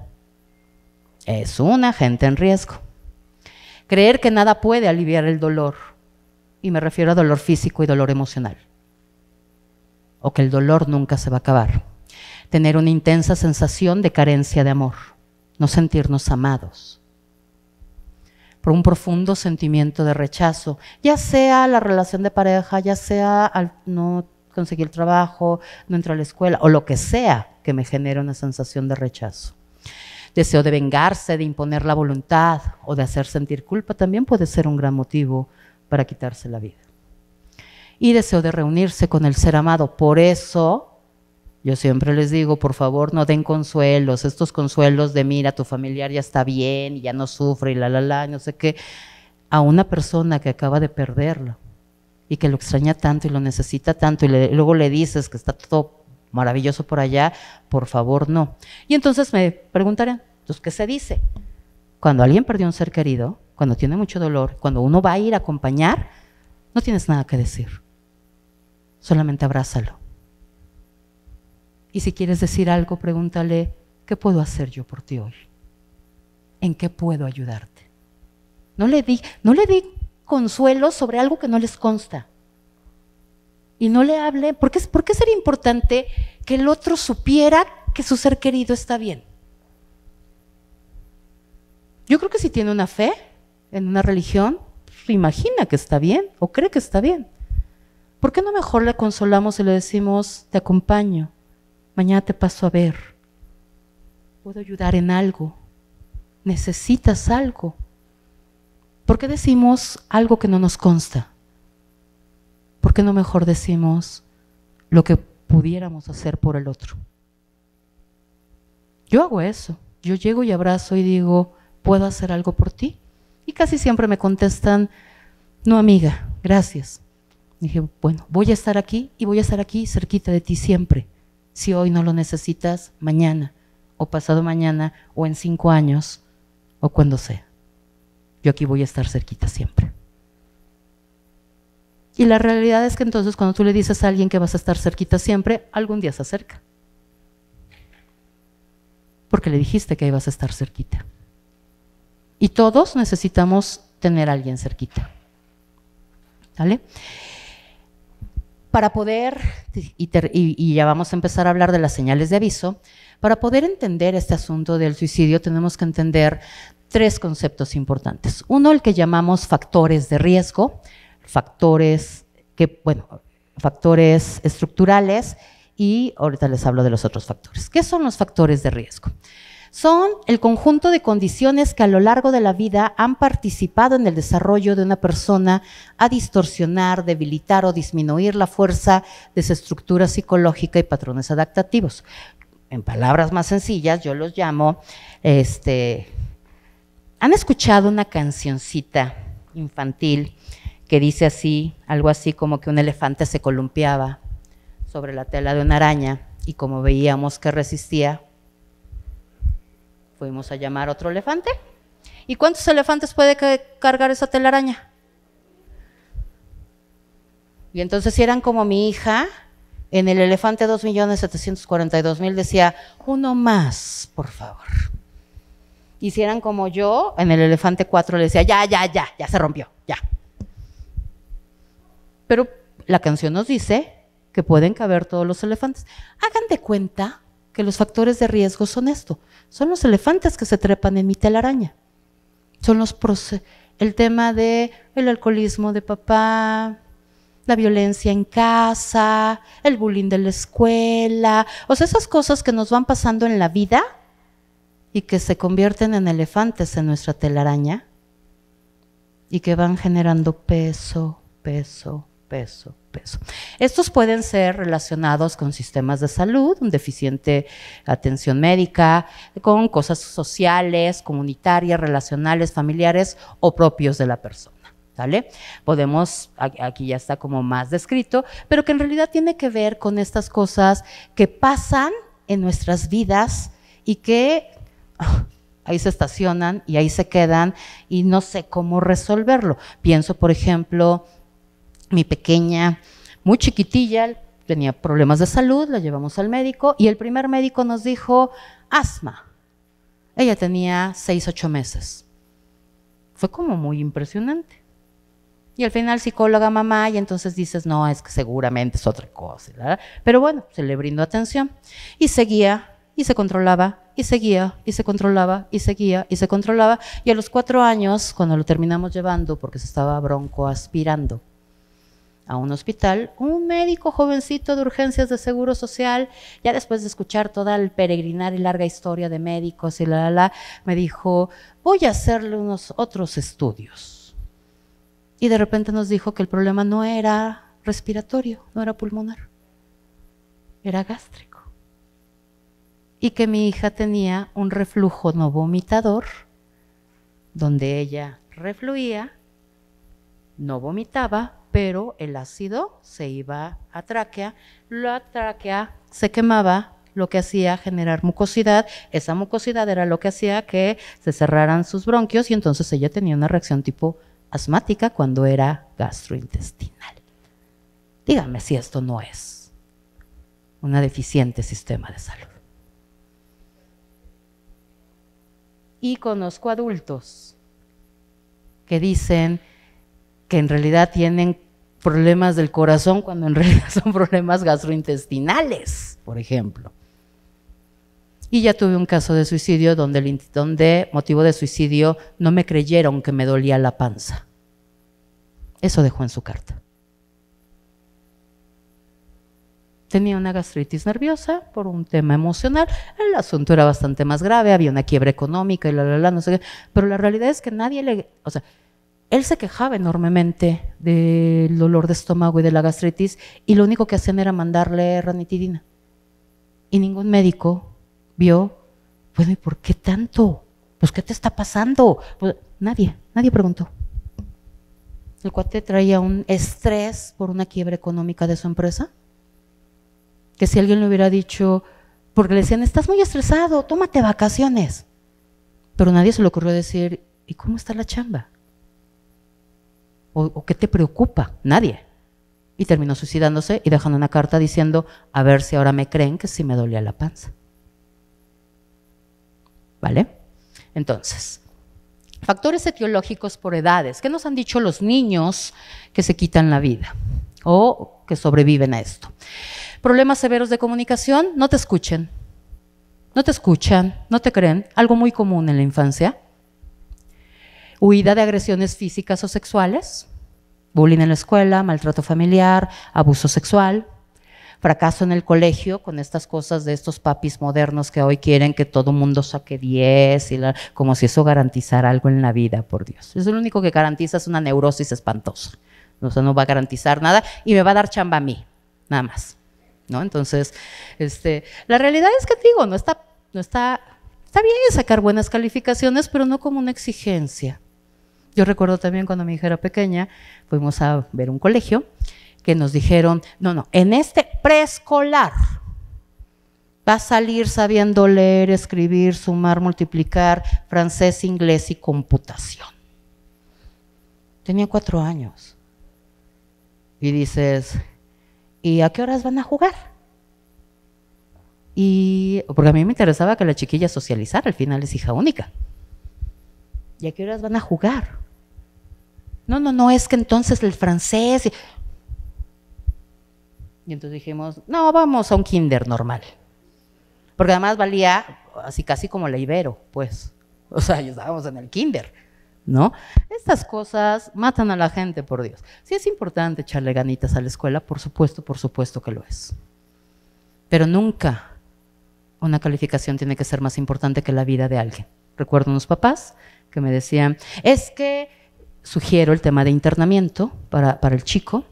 es una gente en riesgo. Creer que nada puede aliviar el dolor, y me refiero a dolor físico y dolor emocional, o que el dolor nunca se va a acabar. Tener una intensa sensación de carencia de amor, no sentirnos amados. Por un profundo sentimiento de rechazo, ya sea la relación de pareja, ya sea al no conseguir trabajo, no entrar a la escuela, o lo que sea que me genere una sensación de rechazo. Deseo de vengarse, de imponer la voluntad o de hacer sentir culpa también puede ser un gran motivo para quitarse la vida. Y deseo de reunirse con el ser amado. Por eso yo siempre les digo, por favor, no den consuelos, estos consuelos de mira, tu familiar ya está bien y ya no sufre y no sé qué, a una persona que acaba de perderlo, y que lo extraña tanto y lo necesita tanto, y luego le dices que está todo maravilloso por allá, por favor, no. Y entonces me preguntarán, entonces, ¿qué se dice? Cuando alguien perdió un ser querido, cuando tiene mucho dolor, cuando uno va a ir a acompañar, no tienes nada que decir. Solamente abrázalo. Y si quieres decir algo, pregúntale, ¿qué puedo hacer yo por ti hoy? ¿En qué puedo ayudarte? No le di consuelo sobre algo que no les consta. Y no le hable, ¿por qué sería importante que el otro supiera que su ser querido está bien? Yo creo que si tiene una fe en una religión, pues imagina que está bien o cree que está bien. ¿Por qué no mejor le consolamos y le decimos, te acompaño, mañana te paso a ver, puedo ayudar en algo, necesitas algo? ¿Por qué decimos algo que no nos consta? ¿Por qué no mejor decimos lo que pudiéramos hacer por el otro? Yo hago eso, yo llego y abrazo y digo, ¿puedo hacer algo por ti? Y casi siempre me contestan, no amiga, gracias. Dije, bueno, voy a estar aquí y voy a estar aquí cerquita de ti siempre. Si hoy no lo necesitas, mañana, o pasado mañana, o en 5 años, o cuando sea. Yo aquí voy a estar cerquita siempre. Y la realidad es que entonces cuando tú le dices a alguien que vas a estar cerquita siempre, algún día se acerca. Porque le dijiste que ibas a estar cerquita. Y todos necesitamos tener a alguien cerquita. ¿Vale? Para poder, y ya vamos a empezar a hablar de las señales de aviso, para poder entender este asunto del suicidio tenemos que entender 3 conceptos importantes. Uno, el que llamamos factores de riesgo, factores estructurales, y ahorita les hablo de los otros factores. ¿Qué son los factores de riesgo? Son el conjunto de condiciones que a lo largo de la vida han participado en el desarrollo de una persona a distorsionar, debilitar o disminuir la fuerza de su estructura psicológica y patrones adaptativos. En palabras más sencillas, yo los llamo, ¿han escuchado una cancioncita infantil que dice así, algo así como que un elefante se columpiaba sobre la tela de una araña y como veíamos que resistía, fuimos a llamar a otro elefante? ¿Y cuántos elefantes puede cargar esa telaraña? Y entonces si eran como mi hija, en el elefante 2.742.000 decía, uno más, por favor. Y si eran como yo, en el elefante 4 le decía, ya se rompió, ya. Pero la canción nos dice que pueden caber todos los elefantes. Hagan de cuenta que los factores de riesgo son esto, son los elefantes que se trepan en mi telaraña, son el tema del alcoholismo de papá, la violencia en casa, el bullying de la escuela, o sea, esas cosas que nos van pasando en la vida y que se convierten en elefantes en nuestra telaraña y que van generando peso. Estos pueden ser relacionados con sistemas de salud, un deficiente atención médica, con cosas sociales, comunitarias, relacionales, familiares o propios de la persona. ¿Vale? Podemos, aquí ya está como más descrito, pero que en realidad tiene que ver con estas cosas que pasan en nuestras vidas y que ahí se estacionan y ahí se quedan y no sé cómo resolverlo. Pienso, por ejemplo, mi pequeña, muy chiquitilla, tenía problemas de salud, la llevamos al médico y el primer médico nos dijo, asma. Ella tenía 6, 8 meses. Fue como muy impresionante. Y al final psicóloga mamá y entonces dices, no, es que seguramente es otra cosa, ¿verdad? Pero bueno, se le brindó atención y seguía y se controlaba y seguía y se controlaba y seguía y se controlaba y a los 4 años, cuando lo terminamos llevando porque se estaba broncoaspirando a un hospital, un médico jovencito de urgencias de Seguro Social, ya después de escuchar toda el peregrinar y larga historia de médicos y me dijo, voy a hacerle unos otros estudios. Y de repente nos dijo que el problema no era respiratorio, no era pulmonar, era gástrico. Y que mi hija tenía un reflujo no vomitador, donde ella refluía, no vomitaba, pero el ácido se iba a tráquea, la tráquea se quemaba, lo que hacía generar mucosidad, esa mucosidad era lo que hacía que se cerraran sus bronquios y entonces ella tenía una reacción tipo asmática cuando era gastrointestinal. Dígame si esto no es un deficiente sistema de salud. Y conozco adultos que dicen que en realidad tienen problemas del corazón cuando en realidad son problemas gastrointestinales, por ejemplo. Y ya tuve un caso de suicidio donde motivo de suicidio no me creyeron que me dolía la panza. Eso dejó en su carta. Tenía una gastritis nerviosa por un tema emocional, el asunto era bastante más grave, había una quiebra económica y no sé qué, pero la realidad es que él se quejaba enormemente del dolor de estómago y de la gastritis y lo único que hacían era mandarle ranitidina. Y ningún médico vio, bueno, ¿y por qué tanto? Pues, ¿qué te está pasando? Pues, nadie preguntó. El cuate traía un estrés por una quiebra económica de su empresa, que si alguien le hubiera dicho, porque le decían, estás muy estresado, tómate vacaciones. Pero nadie se le ocurrió decir, ¿y cómo está la chamba? ¿O qué te preocupa? Nadie. Y terminó suicidándose y dejando una carta diciendo, a ver si ahora me creen que sí me dolía la panza. ¿Vale? Entonces, factores etiológicos por edades. ¿Qué nos han dicho los niños que se quitan la vida o que sobreviven a esto? Problemas severos de comunicación, no te escuchan, no te creen, algo muy común en la infancia. Huida de agresiones físicas o sexuales, bullying en la escuela, maltrato familiar, abuso sexual, fracaso en el colegio con estas cosas de estos papis modernos que hoy quieren que todo mundo saque 10, como si eso garantizara algo en la vida, por Dios. Eso es lo único que garantiza, es una neurosis espantosa. O sea, no va a garantizar nada y me va a dar chamba a mí, nada más. ¿No? Entonces, la realidad es que digo, no está bien sacar buenas calificaciones, pero no como una exigencia. Yo recuerdo también cuando mi hija era pequeña, fuimos a ver un colegio que nos dijeron, no, en este preescolar va a salir sabiendo leer, escribir, sumar, multiplicar, francés, inglés y computación. Tenía 4 años. Y dices, ¿y a qué horas van a jugar? Porque a mí me interesaba que la chiquilla socializara, al final es hija única. ¿Y a qué horas van a jugar? No, es que entonces el francés. Y entonces dijimos, no, vamos a un kinder normal. Porque además valía así casi como la Ibero, pues. O sea, ya estábamos en el kinder, ¿no? Estas cosas matan a la gente, por Dios. Sí es importante echarle ganitas a la escuela, por supuesto que lo es. Pero nunca una calificación tiene que ser más importante que la vida de alguien. Recuerdo unos papás que me decían, es que sugiero el tema de internamiento para el chico,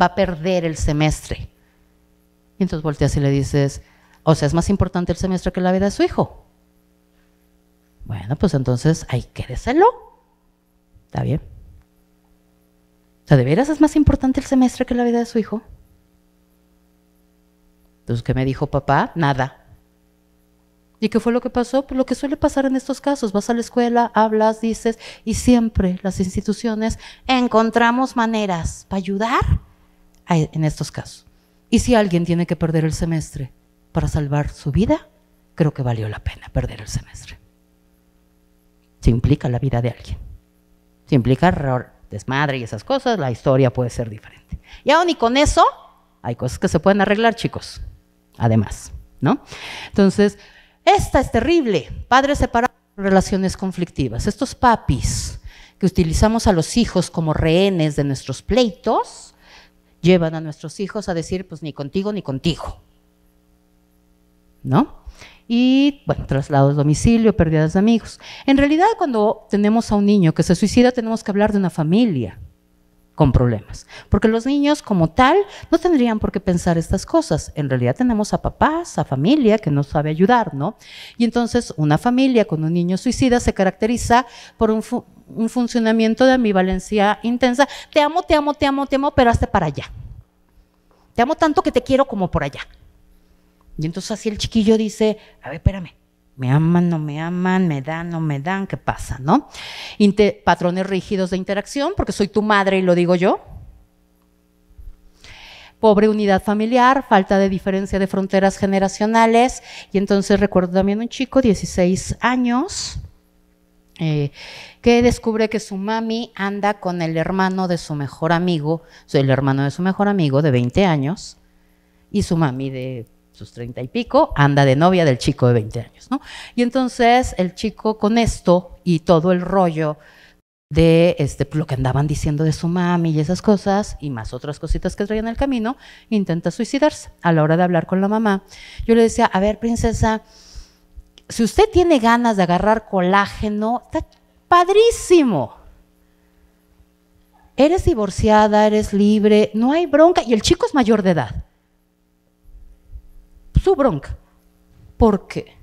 va a perder el semestre. Y entonces volteas y le dices, o sea, ¿es más importante el semestre que la vida de su hijo? Bueno, pues entonces ahí quédeselo. ¿Está bien? O sea, ¿de veras es más importante el semestre que la vida de su hijo? Entonces, ¿qué me dijo papá? Nada. ¿Y qué fue lo que pasó? Pues lo que suele pasar en estos casos, vas a la escuela, hablas, dices, y siempre las instituciones encontramos maneras para ayudar en estos casos. Y si alguien tiene que perder el semestre para salvar su vida, creo que valió la pena perder el semestre. Si implica la vida de alguien, si implica error, desmadre y esas cosas, la historia puede ser diferente. Y aún y con eso, hay cosas que se pueden arreglar, chicos, además, ¿no? Entonces, esta es terrible, padres separados, relaciones conflictivas. Estos papis que utilizamos a los hijos como rehenes de nuestros pleitos, llevan a nuestros hijos a decir, pues ni contigo ni contigo, ¿no? Y, bueno, traslados de domicilio, pérdidas de amigos. En realidad, cuando tenemos a un niño que se suicida, tenemos que hablar de una familia con problemas, porque los niños como tal no tendrían por qué pensar estas cosas. En realidad tenemos a papás, a familia que nos sabe ayudar, ¿no? Y entonces una familia con un niño suicida se caracteriza por un funcionamiento de ambivalencia intensa. Te amo, te amo, te amo, te amo, pero hasta para allá. Te amo tanto que te quiero como por allá. Y entonces así el chiquillo dice, a ver, espérame, me aman, no me aman, me dan, no me dan, ¿qué pasa, no? Patrones rígidos de interacción, porque soy tu madre y lo digo yo. Pobre unidad familiar, falta de diferencia de fronteras generacionales. Y entonces recuerdo también un chico, 16 años, que descubre que su mami anda con el hermano de su mejor amigo, el hermano de su mejor amigo de 20 años, y su mami de sus 30 y pico anda de novia del chico de 20 años, ¿no? Y entonces el chico con esto y todo el rollo de lo que andaban diciendo de su mami y esas cosas, y más otras cositas que traían en el camino, intenta suicidarse. A la hora de hablar con la mamá, yo le decía, a ver, princesa, si usted tiene ganas de agarrar colágeno, está padrísimo. Eres divorciada, eres libre, no hay bronca, y el chico es mayor de edad. Su bronca. ¿Por qué?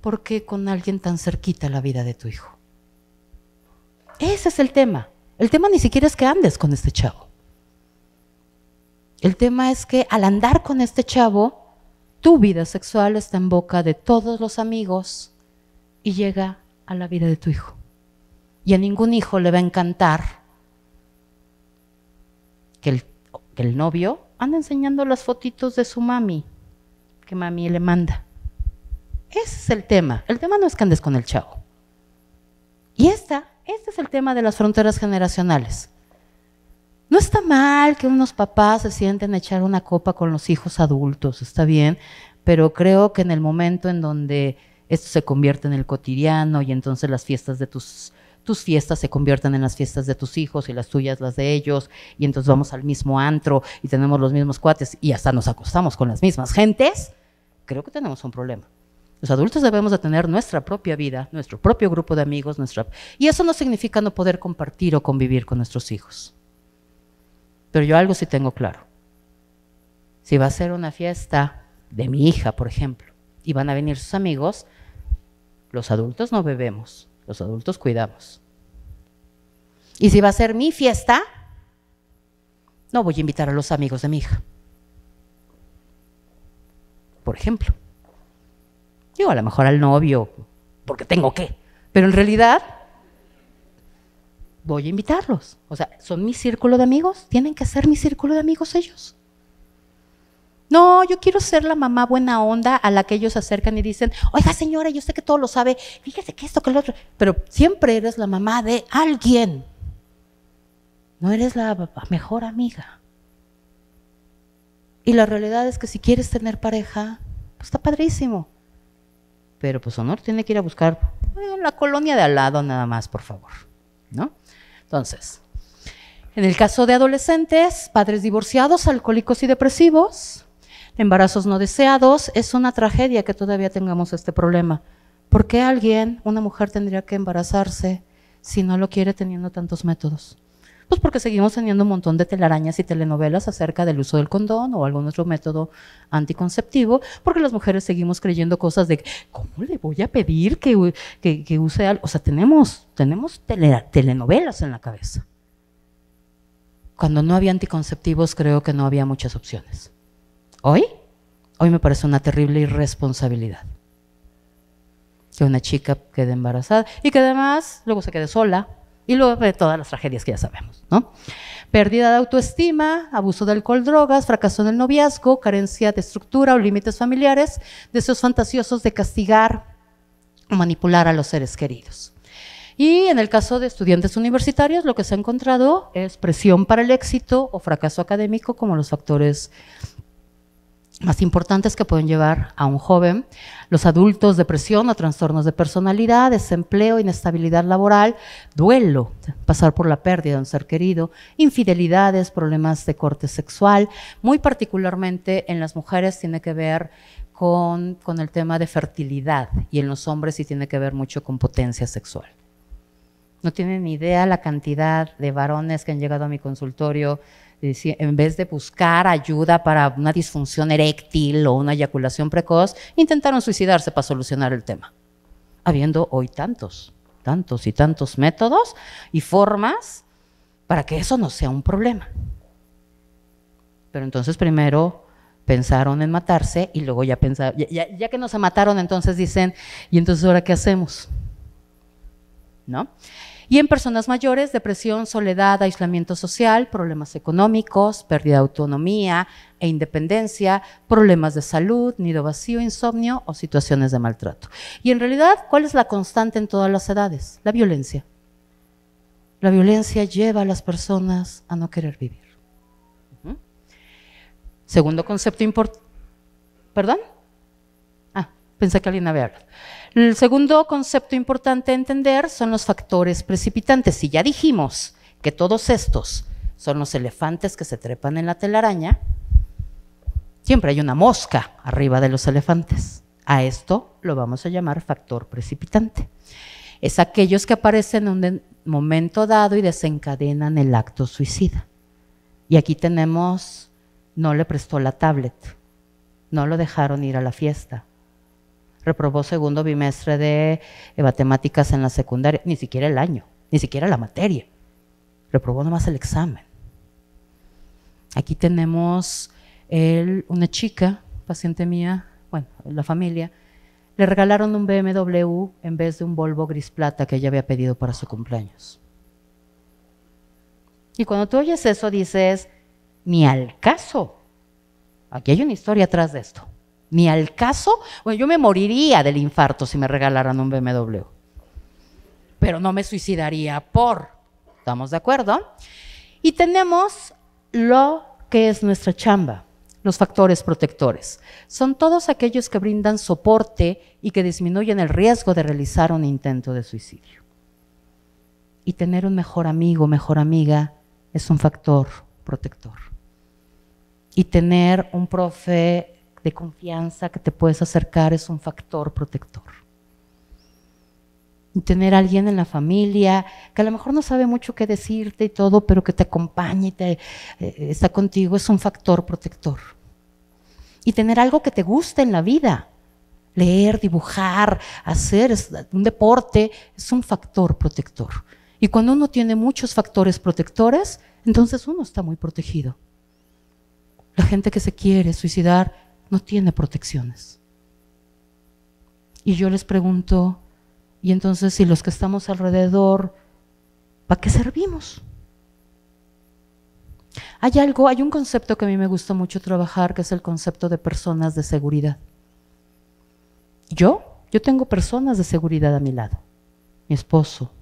¿Por qué con alguien tan cerquita a la vida de tu hijo? Ese es el tema. El tema ni siquiera es que andes con este chavo. El tema es que al andar con este chavo, tu vida sexual está en boca de todos los amigos y llega a la vida de tu hijo. Y a ningún hijo le va a encantar que el novio anda enseñando las fotitos de su mami, que mami le manda. Ese es el tema. El tema no es que andes con el chavo. Y este es el tema de las fronteras generacionales. No está mal que unos papás se sienten a echar una copa con los hijos adultos, está bien, pero creo que en el momento en donde esto se convierte en el cotidiano y entonces las fiestas de tus fiestas se convierten en las fiestas de tus hijos y las tuyas las de ellos, y entonces vamos al mismo antro y tenemos los mismos cuates y hasta nos acostamos con las mismas gentes, creo que tenemos un problema. Los adultos debemos de tener nuestra propia vida, nuestro propio grupo de amigos, y eso no significa no poder compartir o convivir con nuestros hijos. Pero yo algo sí tengo claro. Si va a ser una fiesta de mi hija, por ejemplo, y van a venir sus amigos, los adultos no bebemos, los adultos cuidamos. Y si va a ser mi fiesta, no voy a invitar a los amigos de mi hija. Por ejemplo. Digo, a lo mejor al novio, porque tengo que, pero en realidad voy a invitarlos. O sea, ¿son mi círculo de amigos? ¿Tienen que ser mi círculo de amigos ellos? No, yo quiero ser la mamá buena onda a la que ellos se acercan y dicen, oiga señora, yo sé que todo lo sabe, fíjese que esto, que lo otro, pero siempre eres la mamá de alguien. No eres la mejor amiga. Y la realidad es que si quieres tener pareja, pues está padrísimo. Pero pues Honor tiene que ir a buscar en la colonia de al lado nada más, por favor, ¿no? Entonces, en el caso de adolescentes, padres divorciados, alcohólicos y depresivos, embarazos no deseados, es una tragedia que todavía tengamos este problema. ¿Por qué una mujer tendría que embarazarse si no lo quiere teniendo tantos métodos? Pues porque seguimos teniendo un montón de telarañas y telenovelas acerca del uso del condón o algún otro método anticonceptivo, porque las mujeres seguimos creyendo cosas de ¿cómo le voy a pedir que use algo? O sea, tenemos telenovelas en la cabeza. Cuando no había anticonceptivos, creo que no había muchas opciones. Hoy me parece una terrible irresponsabilidad que una chica quede embarazada y que además luego se quede sola. Y luego de todas las tragedias que ya sabemos, ¿no? Pérdida de autoestima, abuso de alcohol, drogas, fracaso en el noviazgo, carencia de estructura o límites familiares, deseos fantasiosos de castigar o manipular a los seres queridos. Y en el caso de estudiantes universitarios, lo que se ha encontrado es presión para el éxito o fracaso académico como los factores más importantes que pueden llevar a un joven. Los adultos, depresión o trastornos de personalidad, desempleo, inestabilidad laboral, duelo, pasar por la pérdida de un ser querido, infidelidades, problemas de corte sexual, muy particularmente en las mujeres tiene que ver con el tema de fertilidad y en los hombres sí tiene que ver mucho con potencia sexual. No tienen ni idea la cantidad de varones que han llegado a mi consultorio en vez de buscar ayuda para una disfunción eréctil o una eyaculación precoz, intentaron suicidarse para solucionar el tema, habiendo hoy tantos tantos y tantos métodos y formas para que eso no sea un problema. Pero entonces primero pensaron en matarse y luego ya pensaron, ya que no se mataron, entonces dicen, ¿y entonces ahora qué hacemos? ¿No? Y en personas mayores, depresión, soledad, aislamiento social, problemas económicos, pérdida de autonomía e independencia, problemas de salud, nido vacío, insomnio o situaciones de maltrato. Y en realidad, ¿cuál es la constante en todas las edades? La violencia. La violencia lleva a las personas a no querer vivir. Segundo concepto importante. ¿Perdón? Pensé que alguien había hablado. El segundo concepto importante a entender son los factores precipitantes. Si ya dijimos que todos estos son los elefantes que se trepan en la telaraña, siempre hay una mosca arriba de los elefantes. A esto lo vamos a llamar factor precipitante. Es aquellos que aparecen en un momento dado y desencadenan el acto suicida. Y aquí tenemos, no le prestó la tablet, no lo dejaron ir a la fiesta, reprobó segundo bimestre de matemáticas en la secundaria, ni siquiera el año, ni siquiera la materia, reprobó nomás el examen. Aquí tenemos una chica, paciente mía, bueno, la familia, le regalaron un BMW en vez de un Volvo gris plata que ella había pedido para su cumpleaños. Y cuando tú oyes eso dices, ni al caso. Aquí hay una historia atrás de esto. Ni al caso, bueno, yo me moriría del infarto si me regalaran un BMW, pero no me suicidaría ¿estamos de acuerdo? Y tenemos lo que es nuestra chamba, los factores protectores. Son todos aquellos que brindan soporte y que disminuyen el riesgo de realizar un intento de suicidio. Y tener un mejor amigo, mejor amiga, es un factor protector. Y tener un profe de confianza que te puedes acercar es un factor protector. Y tener a alguien en la familia que a lo mejor no sabe mucho qué decirte y todo, pero que te acompaña y está contigo es un factor protector. Y tener algo que te guste en la vida, leer, dibujar, hacer un deporte, es un factor protector. Y cuando uno tiene muchos factores protectores, entonces uno está muy protegido. La gente que se quiere suicidar no tiene protecciones. Y yo les pregunto, y entonces si los que estamos alrededor, ¿para qué servimos? Hay un concepto que a mí me gusta mucho trabajar, que es el concepto de personas de seguridad. Yo tengo personas de seguridad a mi lado, mi esposo,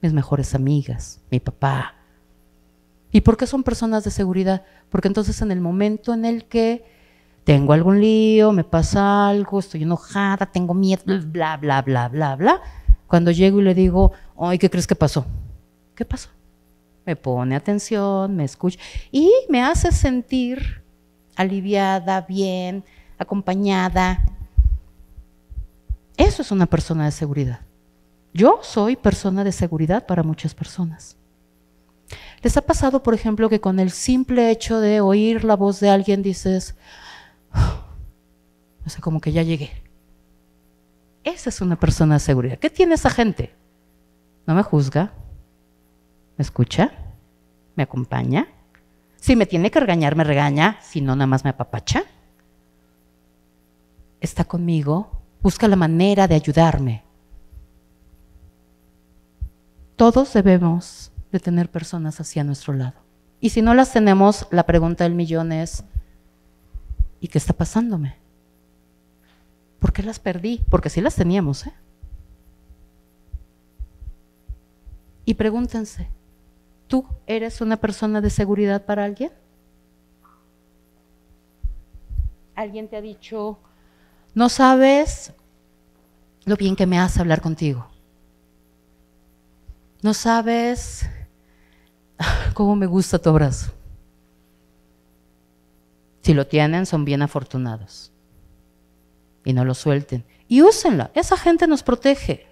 mis mejores amigas, mi papá. ¿Y por qué son personas de seguridad? Porque entonces en el momento en el que tengo algún lío, me pasa algo, estoy enojada, tengo miedo, bla, bla, bla, bla, bla. Cuando llego y le digo, ay, ¿qué crees que pasó? ¿Qué pasó? Me pone atención, me escucha y me hace sentir aliviada, bien, acompañada. Eso es una persona de seguridad. Yo soy persona de seguridad para muchas personas. ¿Les ha pasado, por ejemplo, que con el simple hecho de oír la voz de alguien dices, o sea, como que ya llegué? Esa es una persona de seguridad. ¿Qué tiene esa gente? No me juzga, me escucha, me acompaña. Si me tiene que regañar, me regaña, si no, nada más me apapacha. Está conmigo, busca la manera de ayudarme. Todos debemos de tener personas así a nuestro lado. Y si no las tenemos, la pregunta del millón es, ¿y qué está pasándome? ¿Por qué las perdí? Porque sí las teníamos, ¿eh? Y pregúntense, ¿tú eres una persona de seguridad para alguien? ¿Alguien te ha dicho, no sabes lo bien que me hace hablar contigo? No sabes cómo me gusta tu abrazo. Si lo tienen, son bien afortunados. Y no lo suelten. Y úsenla. Esa gente nos protege.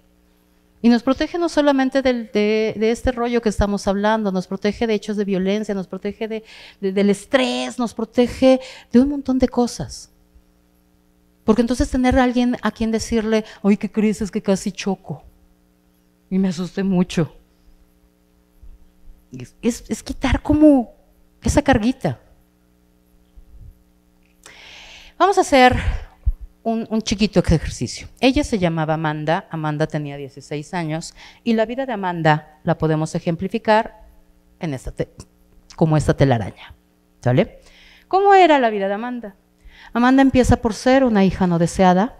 Y nos protege no solamente de este rollo que estamos hablando, nos protege de hechos de violencia, nos protege del estrés, nos protege de un montón de cosas. Porque entonces tener a alguien a quien decirle, oye, ¿qué crees? Es que casi choco. y me asusté mucho. Es quitar como esa carguita. Vamos a hacer un chiquito ejercicio. Ella se llamaba Amanda, Amanda tenía 16 años y la vida de Amanda la podemos ejemplificar en como esta telaraña, ¿sale? ¿Cómo era la vida de Amanda? Amanda empieza por ser una hija no deseada,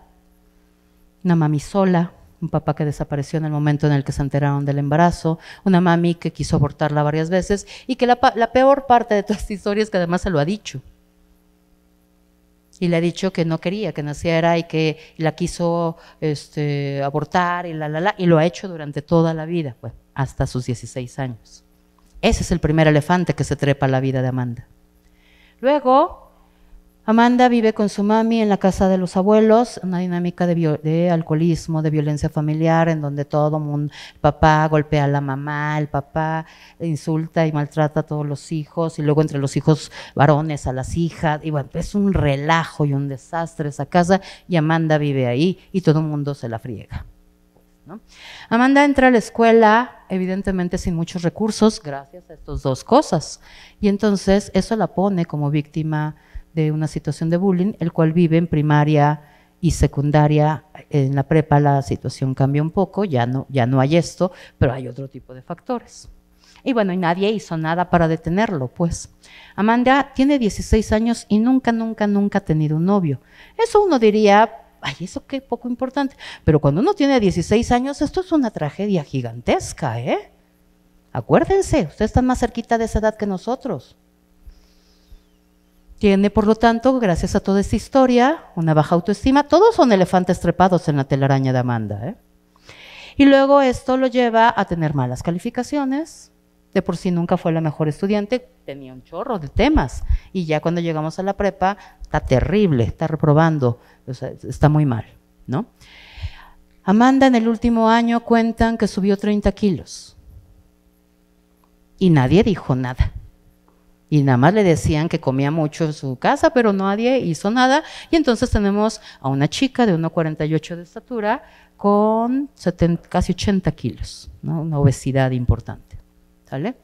una mami sola, un papá que desapareció en el momento en el que se enteraron del embarazo, una mami que quiso abortarla varias veces y que la peor parte de toda esta historia es que además se lo ha dicho. Y le ha dicho que no quería que naciera y que la quiso abortar y y lo ha hecho durante toda la vida, bueno, hasta sus 16 años. Ese es el primer elefante que se trepa a la vida de Amanda. Luego, Amanda vive con su mami en la casa de los abuelos, una dinámica de alcoholismo, de violencia familiar, en donde todo mundo, el papá golpea a la mamá, el papá insulta y maltrata a todos los hijos, y luego entre los hijos varones a las hijas, y bueno, es un relajo y un desastre esa casa, y Amanda vive ahí, y todo el mundo se la friega, ¿no? Amanda entra a la escuela, evidentemente sin muchos recursos, gracias a estas dos cosas, y entonces eso la pone como víctima de una situación de bullying, el cual vive en primaria y secundaria. En la prepa la situación cambia un poco, ya no hay esto, pero hay otro tipo de factores. Y bueno, y nadie hizo nada para detenerlo, pues. Amanda tiene 16 años y nunca ha tenido un novio. Eso uno diría, ay, eso qué poco importante. Pero cuando uno tiene 16 años, esto es una tragedia gigantesca, ¿eh? Acuérdense, ustedes están más cerquita de esa edad que nosotros. Tiene, por lo tanto, gracias a toda esta historia, una baja autoestima. Todos son elefantes trepados en la telaraña de Amanda, ¿eh? Y luego esto lo lleva a tener malas calificaciones. De por sí nunca fue la mejor estudiante, tenía un chorro de temas. Y ya cuando llegamos a la prepa, está terrible, está reprobando, o sea, está muy mal, ¿no? Amanda en el último año cuentan que subió 30 kilos. Y nadie dijo nada. Y nada más le decían que comía mucho en su casa, pero nadie hizo nada. Y entonces tenemos a una chica de 1,48 de estatura con casi 80 kilos, ¿no? Una obesidad importante, ¿sale?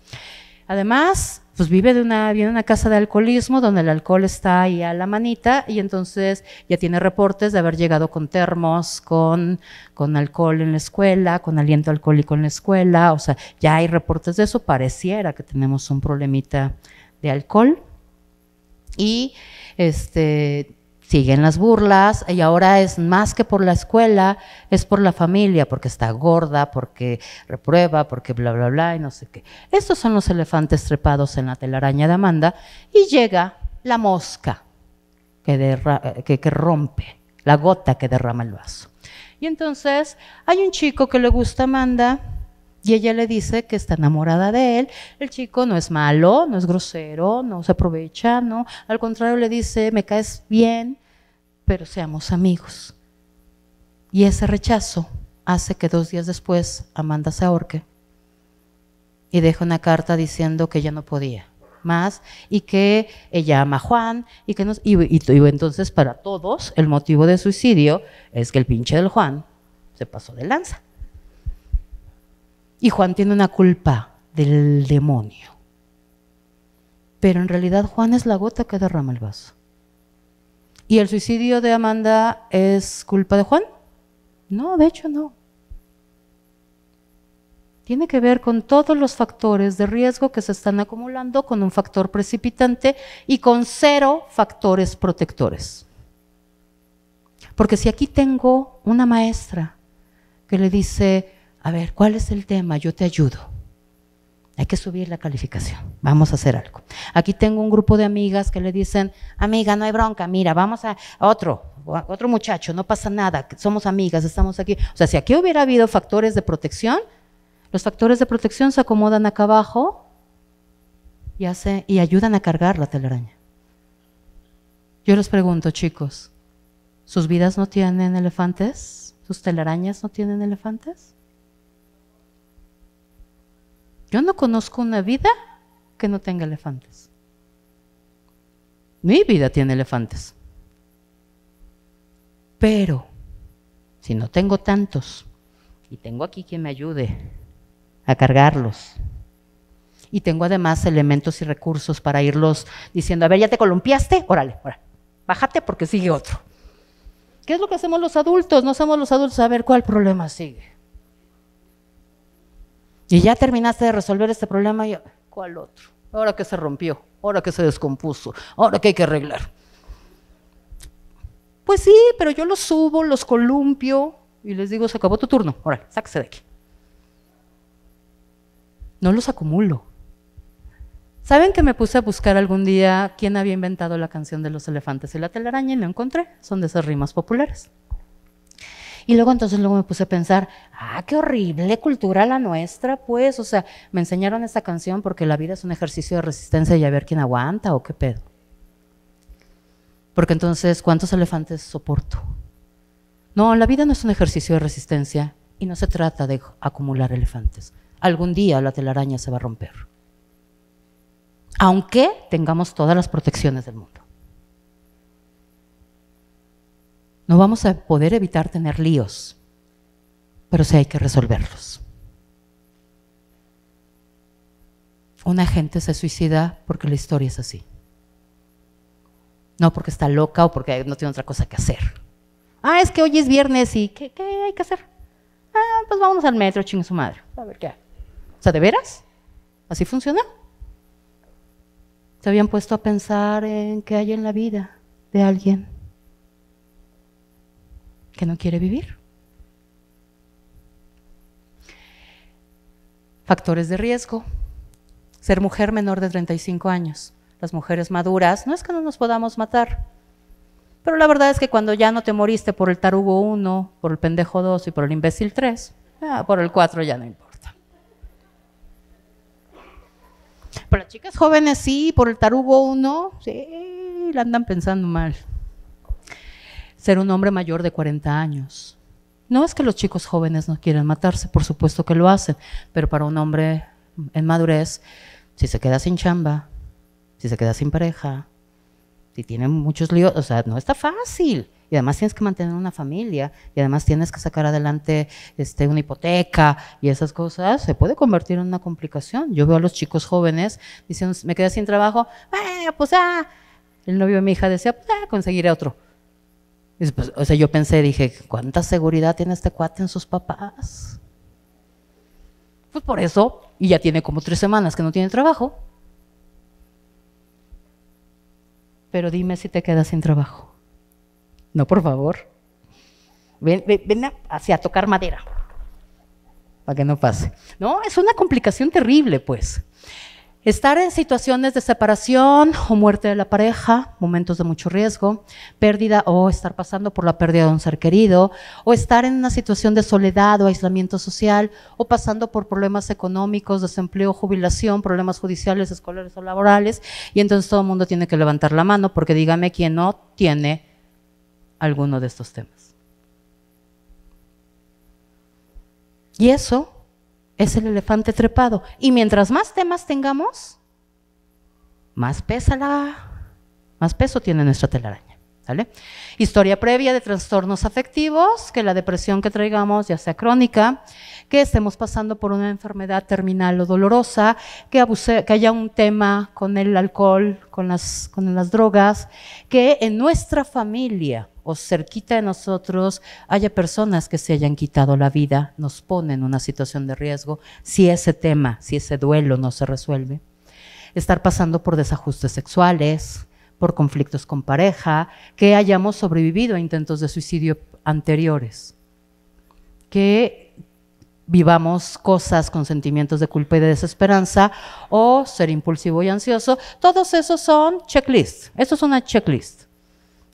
Además, pues vive en una casa de alcoholismo donde el alcohol está ahí a la manita y entonces ya tiene reportes de haber llegado con termos, con alcohol en la escuela, con aliento alcohólico en la escuela. O sea, ya hay reportes de eso, pareciera que tenemos un problemita de alcohol y siguen las burlas y ahora es más que por la escuela, es por la familia, porque está gorda, porque reprueba, porque bla, bla, bla y no sé qué. Estos son los elefantes trepados en la telaraña de Amanda y llega la mosca que rompe, la gota que derrama el vaso. Y entonces hay un chico que le gusta a Amanda y ella le dice que está enamorada de él. El chico no es malo, no es grosero, no se aprovecha, no. Al contrario, le dice, me caes bien, pero seamos amigos. Y ese rechazo hace que 2 días después Amanda se ahorque y deja una carta diciendo que ella no podía más y que ella ama a Juan y que entonces para todos el motivo de suicidio es que el pinche del Juan se pasó de lanza. Y Juan tiene una culpa del demonio. Pero en realidad Juan es la gota que derrama el vaso. ¿Y el suicidio de Amanda es culpa de Juan? No, de hecho no. Tiene que ver con todos los factores de riesgo que se están acumulando, con un factor precipitante y con 0 factores protectores. Porque si aquí tengo una maestra que le dice, a ver, ¿cuál es el tema? Yo te ayudo. Hay que subir la calificación, vamos a hacer algo. Aquí tengo un grupo de amigas que le dicen, amiga, no hay bronca, mira, vamos a otro muchacho, no pasa nada, somos amigas, estamos aquí. O sea, si aquí hubiera habido factores de protección, los factores de protección se acomodan acá abajo y ayudan a cargar la telaraña. Yo les pregunto, chicos, ¿sus vidas no tienen elefantes? ¿Sus telarañas no tienen elefantes? Yo no conozco una vida que no tenga elefantes. Mi vida tiene elefantes. Pero, si no tengo tantos Y tengo aquí quien me ayude a cargarlos. Y tengo además elementos y recursos para irlos diciendo, a ver, ¿ya te columpiaste? Órale, órale, bájate porque sigue otro. ¿Qué es lo que hacemos los adultos? No somos los adultos a ver cuál problema sigue. Y ya terminaste de resolver este problema, y ¿cuál otro? Ahora que se rompió, ahora que se descompuso, ahora que hay que arreglar. Pues sí, pero yo los subo, los columpio y les digo, se acabó tu turno, órale, sáquese de aquí. No los acumulo. ¿Saben que me puse a buscar algún día quién había inventado la canción de los elefantes y la telaraña y lo encontré? Son de esas rimas populares. Y luego me puse a pensar, qué horrible cultura la nuestra, pues, o sea, me enseñaron esta canción porque la vida es un ejercicio de resistencia y a ver quién aguanta o qué pedo. Porque entonces, ¿cuántos elefantes soporto? No, la vida no es un ejercicio de resistencia y no se trata de acumular elefantes. Algún día la telaraña se va a romper. Aunque tengamos todas las protecciones del mundo. No vamos a poder evitar tener líos, pero sí hay que resolverlos. Una gente se suicida porque la historia es así. No porque está loca o porque no tiene otra cosa que hacer. Es que hoy es viernes y ¿qué hay que hacer? Pues vámonos al metro, chingue su madre. A ver qué hay. O sea, ¿de veras? ¿Así funciona? ¿Se habían puesto a pensar en qué hay en la vida de alguien que no quiere vivir? Factores de riesgo. Ser mujer menor de 35 años. Las mujeres maduras, no es que no nos podamos matar, pero la verdad es que cuando ya no te moriste por el tarugo 1, por el pendejo 2 y por el imbécil 3, por el 4 ya no importa. Pero las chicas jóvenes sí, por el tarugo 1, sí, la andan pensando mal. Ser un hombre mayor de 40 años. No es que los chicos jóvenes no quieran matarse, por supuesto que lo hacen, pero para un hombre en madurez, si se queda sin chamba, si se queda sin pareja, si tiene muchos líos, o sea, no está fácil. Y además tienes que mantener una familia, y además tienes que sacar adelante una hipoteca y esas cosas, se puede convertir en una complicación. Yo veo a los chicos jóvenes diciendo, me quedé sin trabajo, el novio de mi hija decía, conseguiré otro. Y pues, o sea, yo dije, ¿cuánta seguridad tiene este cuate en sus papás? Pues por eso, y ya tiene como 3 semanas que no tiene trabajo. Pero dime si te quedas sin trabajo. No, por favor. Ven hacia tocar madera, para que no pase. No, es una complicación terrible, pues. Estar en situaciones de separación o muerte de la pareja, momentos de mucho riesgo, pérdida o estar pasando por la pérdida de un ser querido, o estar en una situación de soledad o aislamiento social, o pasando por problemas económicos, desempleo, jubilación, problemas judiciales, escolares o laborales, y entonces todo el mundo tiene que levantar la mano, porque dígame quién no tiene alguno de estos temas. Y eso es el elefante trepado. Y mientras más temas tengamos, más peso tiene nuestra telaraña. ¿Vale? Historia previa de trastornos afectivos, que la depresión que traigamos, ya sea crónica, que estemos pasando por una enfermedad terminal o dolorosa, que haya un tema con el alcohol, con las drogas, que en nuestra familia o cerquita de nosotros haya personas que se hayan quitado la vida, nos pone en una situación de riesgo si ese tema, si ese duelo no se resuelve. Estar pasando por desajustes sexuales, por conflictos con pareja, que hayamos sobrevivido a intentos de suicidio anteriores, que vivamos cosas con sentimientos de culpa y de desesperanza, o ser impulsivo y ansioso. Todos esos son checklists. Eso es una checklist.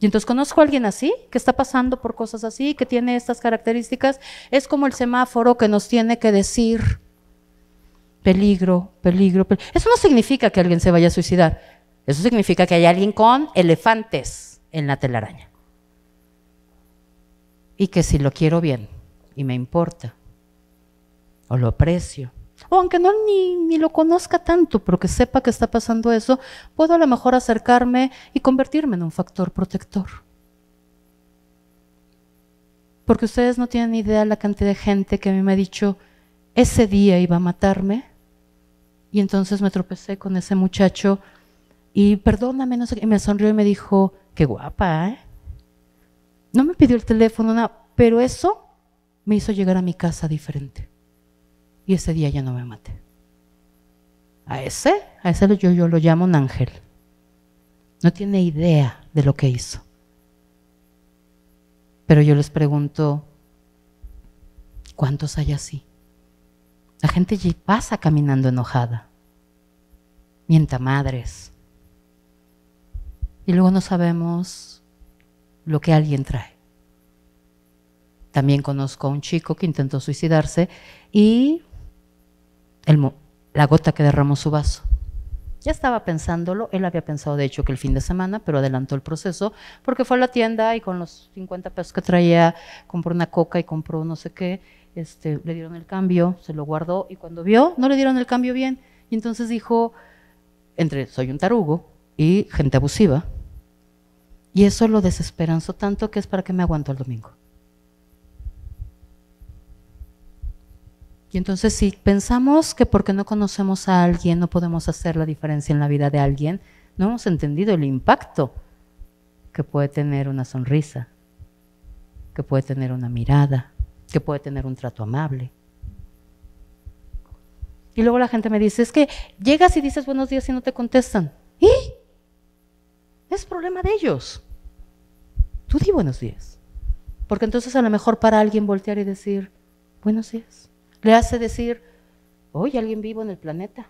Y entonces conozco a alguien así, que está pasando por cosas así, que tiene estas características. Es como el semáforo que nos tiene que decir peligro, peligro, peligro. Eso no significa que alguien se vaya a suicidar. Eso significa que hay alguien con elefantes en la telaraña. Y que si lo quiero bien y me importa, o lo aprecio, o aunque no ni lo conozca tanto, pero que sepa que está pasando eso, puedo a lo mejor acercarme y convertirme en un factor protector. porque ustedes no tienen idea la cantidad de gente que a mí me ha dicho, ese día iba a matarme, y entonces me tropecé con ese muchacho, y perdóname, no sé qué, y me sonrió y me dijo, qué guapa, ¿eh? No me pidió el teléfono, nada, pero eso me hizo llegar a mi casa diferente. Y ese día ya no me maté. A ese yo lo llamo un ángel. No tiene idea de lo que hizo. Pero yo les pregunto, ¿cuántos hay así? La gente ya pasa caminando enojada, mienta madres. Y luego no sabemos lo que alguien trae. También conozco a un chico que intentó suicidarse y la gota que derramó su vaso. Ya estaba pensándolo, él había pensado de hecho que el fin de semana, pero adelantó el proceso porque fue a la tienda y con los 50 pesos que traía compró una coca y compró no sé qué, le dieron el cambio, se lo guardó y cuando vio no le dieron el cambio bien y entonces dijo, soy un tarugo y gente abusiva y eso lo desesperanzó tanto que es para que me aguanto el domingo. Y entonces si pensamos que porque no conocemos a alguien no podemos hacer la diferencia en la vida de alguien, no hemos entendido el impacto que puede tener una sonrisa, que puede tener una mirada, que puede tener un trato amable. Y luego la gente me dice, es que llegas y dices buenos días y no te contestan. ¿Y? Es problema de ellos. Tú di buenos días. Porque entonces a lo mejor para alguien voltear y decir buenos días le hace decir, oye, alguien vivo en el planeta.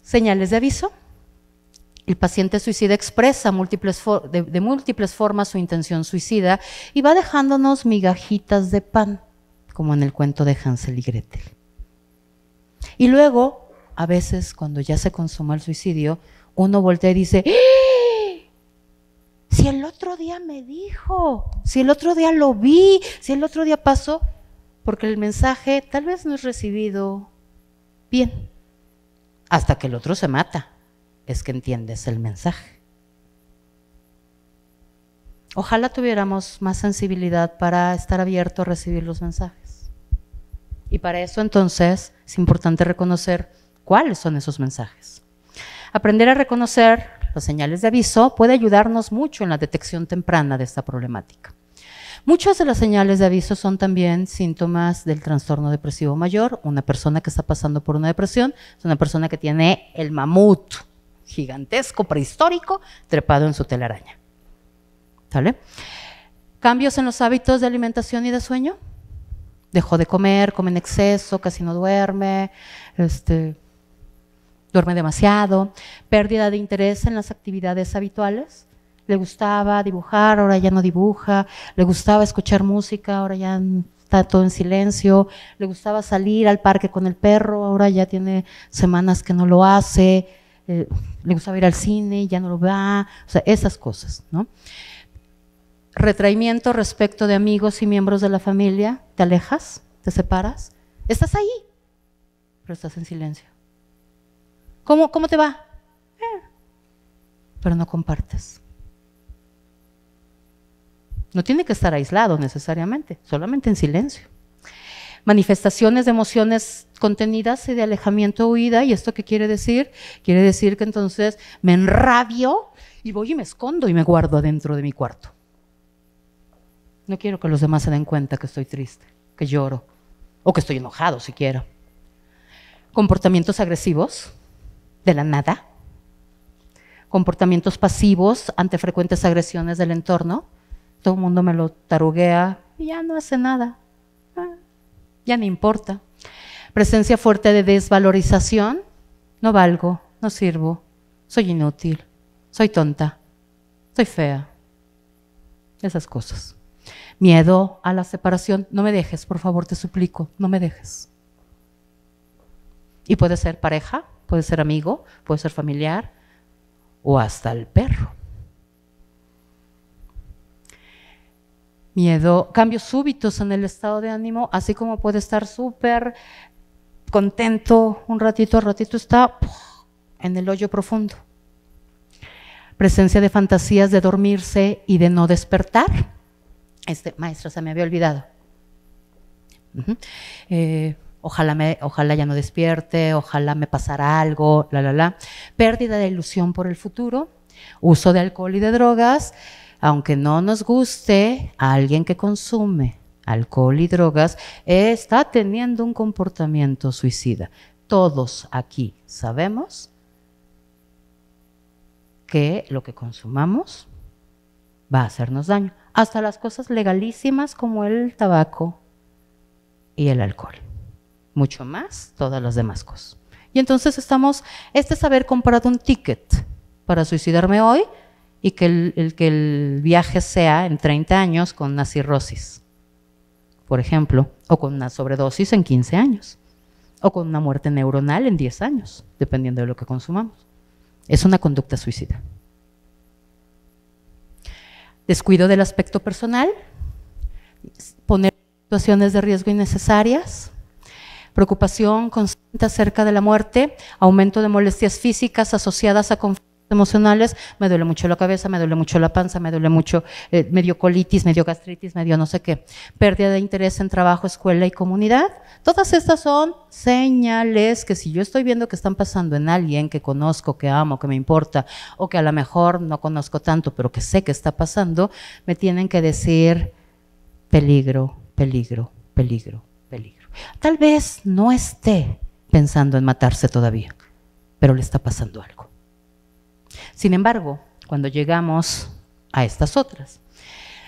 Señales de aviso. El paciente suicida expresa de múltiples formas su intención suicida y va dejándonos migajitas de pan, como en el cuento de Hansel y Gretel. Y luego, a veces, cuando ya se consuma el suicidio, uno voltea y dice, si el otro día me dijo, si el otro día lo vi, si el otro día pasó, porque el mensaje tal vez no es recibido bien, hasta que el otro se mata, es que entiendes el mensaje. Ojalá tuviéramos más sensibilidad para estar abierto a recibir los mensajes. Y para eso entonces es importante reconocer cuáles son esos mensajes. Aprender a reconocer las señales de aviso puede ayudarnos mucho en la detección temprana de esta problemática. Muchas de las señales de aviso son también síntomas del trastorno depresivo mayor. Una persona que está pasando por una depresión es una persona que tiene el mamut gigantesco, prehistórico, trepado en su telaraña. ¿Sale? Cambios en los hábitos de alimentación y de sueño. Dejó de comer, come en exceso, casi no duerme, duerme demasiado, pérdida de interés en las actividades habituales. Le gustaba dibujar, ahora ya no dibuja, le gustaba escuchar música, ahora ya está todo en silencio, le gustaba salir al parque con el perro, ahora ya tiene semanas que no lo hace, le gustaba ir al cine, ya no lo va, o sea, esas cosas, ¿no? Retraimiento respecto de amigos y miembros de la familia, te alejas, te separas, estás ahí, pero estás en silencio. ¿Cómo te va? Pero no compartes. No tiene que estar aislado necesariamente, solamente en silencio. Manifestaciones de emociones contenidas y de alejamiento o huida, ¿y esto qué quiere decir? Quiere decir que entonces me enrabio y voy y me escondo y me guardo adentro de mi cuarto. No quiero que los demás se den cuenta que estoy triste, que lloro o que estoy enojado siquiera. Comportamientos agresivos de la nada. Comportamientos pasivos ante frecuentes agresiones del entorno. Todo el mundo me lo taruguea y ya no hace nada. Ya no importa. Presencia fuerte de desvalorización. No valgo, no sirvo, soy inútil, soy tonta, soy fea. Esas cosas. Miedo a la separación. No me dejes, por favor, te suplico, no me dejes. Y puede ser pareja, puede ser amigo, puede ser familiar o hasta el perro. Miedo, cambios súbitos en el estado de ánimo, así como puede estar súper contento un ratito, al ratito está en el hoyo profundo. presencia de fantasías de dormirse y de no despertar. Maestra, se me había olvidado. Ojalá ya no despierte, ojalá me pasara algo, Pérdida de ilusión por el futuro, uso de alcohol y de drogas. Aunque no nos guste, alguien que consume alcohol y drogas está teniendo un comportamiento suicida. Todos aquí sabemos que lo que consumamos va a hacernos daño. Hasta las cosas legalísimas como el tabaco y el alcohol. Mucho más todas las demás cosas. Y entonces es haber comprado un ticket para suicidarme hoy y que el viaje sea en 30 años con una cirrosis, por ejemplo, o con una sobredosis en 15 años, o con una muerte neuronal en 10 años, dependiendo de lo que consumamos. Es una conducta suicida. Descuido del aspecto personal, poner situaciones de riesgo innecesarias, preocupación constante acerca de la muerte, aumento de molestias físicas asociadas a conflictos emocionales, me duele mucho la cabeza, me duele mucho la panza, me duele mucho, medio colitis, medio gastritis, medio no sé qué, pérdida de interés en trabajo, escuela y comunidad. Todas estas son señales que si yo estoy viendo que están pasando en alguien que conozco, que amo, que me importa, o que a lo mejor no conozco tanto, pero que sé que está pasando, me tienen que decir peligro, peligro, peligro, peligro. Tal vez no esté pensando en matarse todavía, pero le está pasando algo. Sin embargo, cuando llegamos a estas otras,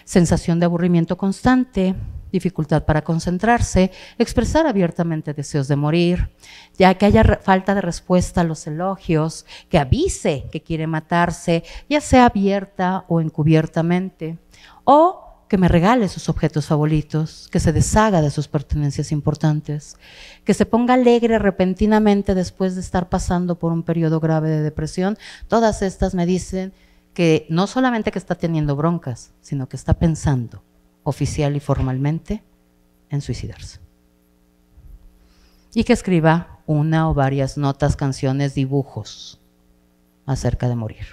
sensación de aburrimiento constante, dificultad para concentrarse, expresar abiertamente deseos de morir, ya que haya falta de respuesta a los elogios, que avise que quiere matarse, ya sea abierta o encubiertamente, o que me regale sus objetos favoritos, que se deshaga de sus pertenencias importantes, que se ponga alegre repentinamente después de estar pasando por un periodo grave de depresión. Todas estas me dicen que no solamente que está teniendo broncas, sino que está pensando oficial y formalmente en suicidarse. Y que escriba una o varias notas, canciones, dibujos acerca de morir.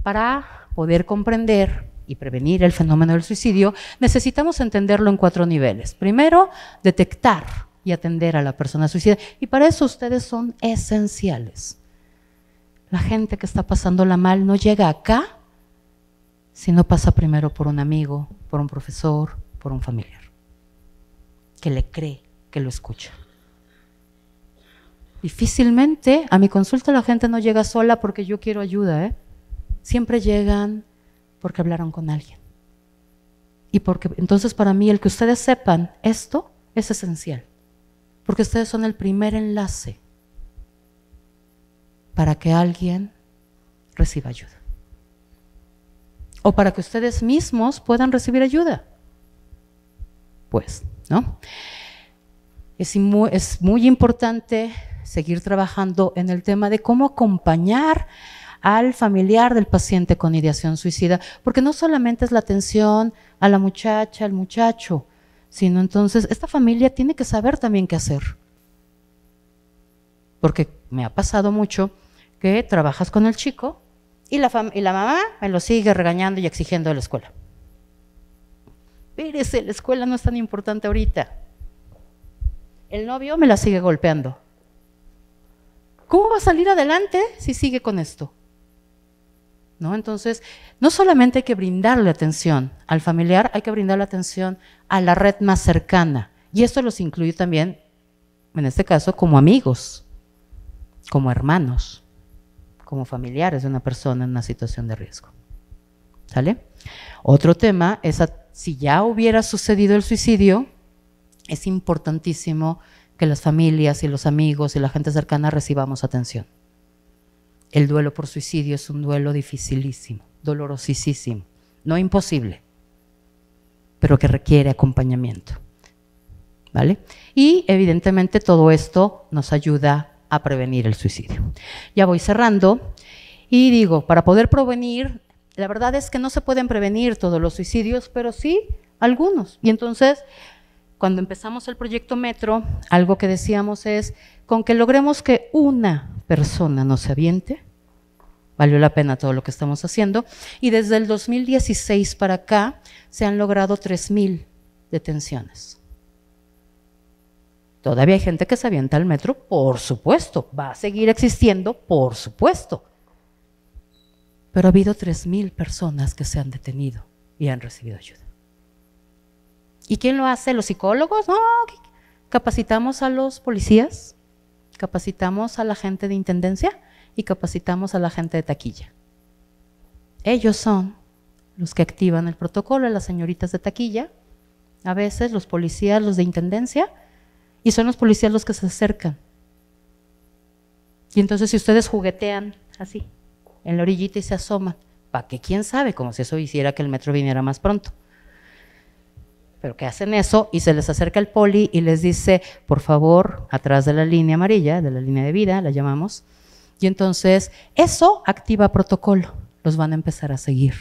Para poder comprender y prevenir el fenómeno del suicidio, necesitamos entenderlo en 4 niveles. Primero, detectar y atender a la persona suicida, y para eso ustedes son esenciales. La gente que está pasándola mal no llega acá si no pasa primero por un amigo, por un profesor, por un familiar, que le cree, que lo escucha. Difícilmente a mi consulta la gente no llega sola porque yo quiero ayuda, Siempre llegan porque hablaron con alguien. Y porque entonces para mí el que ustedes sepan esto es esencial, porque ustedes son el primer enlace para que alguien reciba ayuda, o para que ustedes mismos puedan recibir ayuda. Pues, ¿no? Es muy importante seguir trabajando en el tema de cómo acompañar al familiar del paciente con ideación suicida, porque no solamente es la atención a la muchacha, al muchacho, sino entonces esta familia tiene que saber también qué hacer. Porque me ha pasado mucho que trabajas con el chico y la mamá me lo sigue regañando y exigiendo de la escuela. Espérese, la escuela no es tan importante ahorita. El novio me la sigue golpeando. ¿Cómo va a salir adelante si sigue con esto? ¿No? Entonces, no solamente hay que brindarle atención al familiar, hay que brindarle atención a la red más cercana. Y esto los incluye también, en este caso, como amigos, como hermanos, como familiares de una persona en una situación de riesgo. ¿Sale? Otro tema es, si ya hubiera sucedido el suicidio, es importantísimo que las familias y los amigos y la gente cercana recibamos atención. El duelo por suicidio es un duelo dificilísimo, dolorosísimo, no imposible, pero que requiere acompañamiento, ¿vale? Y evidentemente todo esto nos ayuda a prevenir el suicidio. Ya voy cerrando y digo, para poder prevenir, la verdad es que no se pueden prevenir todos los suicidios, pero sí algunos. Y entonces, cuando empezamos el proyecto Metro, algo que decíamos es, con que logremos que una persona no se aviente, valió la pena todo lo que estamos haciendo. Y desde el 2016 para acá se han logrado 3,000 detenciones. Todavía hay gente que se avienta al metro, por supuesto, va a seguir existiendo, por supuesto. Pero ha habido 3,000 personas que se han detenido y han recibido ayuda. ¿Y quién lo hace? ¿Los psicólogos? No, capacitamos a los policías, capacitamos a la gente de intendencia y capacitamos a la gente de taquilla. Ellos son los que activan el protocolo, las señoritas de taquilla, a veces los policías, los de intendencia, y son los policías los que se acercan. Y entonces si ustedes juguetean así, en la orillita y se asoman, ¿para qué? ¿Quién sabe? Como si eso hiciera que el metro viniera más pronto. Pero que hacen eso y se les acerca el poli y les dice, por favor, atrás de la línea amarilla, de la línea de vida, la llamamos, y entonces eso activa protocolo, los van a empezar a seguir.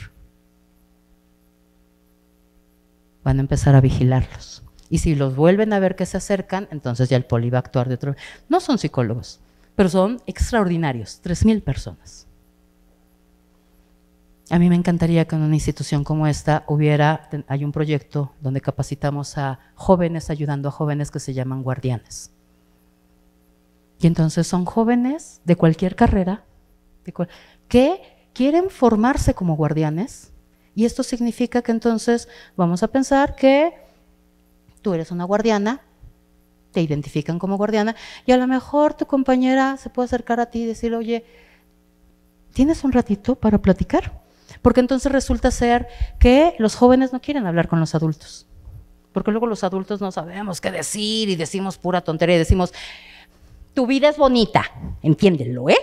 Van a empezar a vigilarlos. Y si los vuelven a ver que se acercan, entonces ya el poli va a actuar de otro. No son psicólogos, pero son extraordinarios, 3,000 personas. A mí me encantaría que en una institución como esta hay un proyecto donde capacitamos a jóvenes, ayudando a jóvenes que se llaman guardianes. Y entonces son jóvenes de cualquier carrera que quieren formarse como guardianes, y esto significa que entonces vamos a pensar que tú eres una guardiana, te identifican como guardiana, y a lo mejor tu compañera se puede acercar a ti y decir, oye, ¿tienes un ratito para platicar? Porque entonces resulta ser que los jóvenes no quieren hablar con los adultos, porque luego los adultos no sabemos qué decir y decimos pura tontería y decimos, tu vida es bonita, entiéndelo, ¿eh?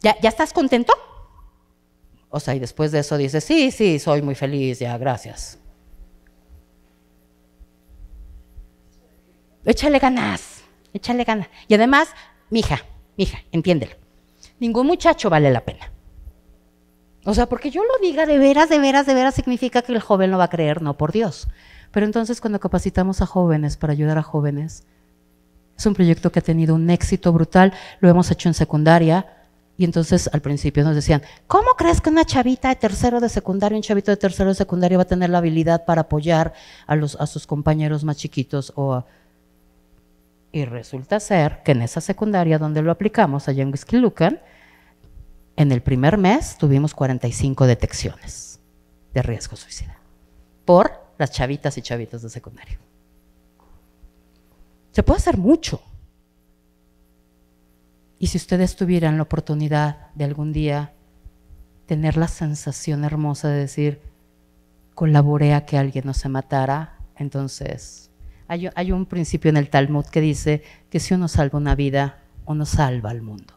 ¿Ya estás contento? O sea, y después de eso dices, sí, soy muy feliz, ya, gracias. Échale ganas. Y además, mija, entiéndelo, ningún muchacho vale la pena. O sea, porque yo lo diga de veras, significa que el joven lo va a creer, no, por Dios. Pero entonces cuando capacitamos a jóvenes para ayudar a jóvenes, es un proyecto que ha tenido un éxito brutal, lo hemos hecho en secundaria, y entonces al principio nos decían, ¿cómo crees que una chavita de tercero de secundaria, un chavito de tercero de secundaria va a tener la habilidad para apoyar a sus compañeros más chiquitos? Y resulta ser que en esa secundaria donde lo aplicamos, allá en Huixquilucan, en el primer mes tuvimos 45 detecciones de riesgo suicida por las chavitas y chavitos de secundaria. Se puede hacer mucho. Y si ustedes tuvieran la oportunidad de algún día tener la sensación hermosa de decir, colaboré a que alguien no se matara, entonces hay un principio en el Talmud que dice que si uno salva una vida, uno salva al mundo.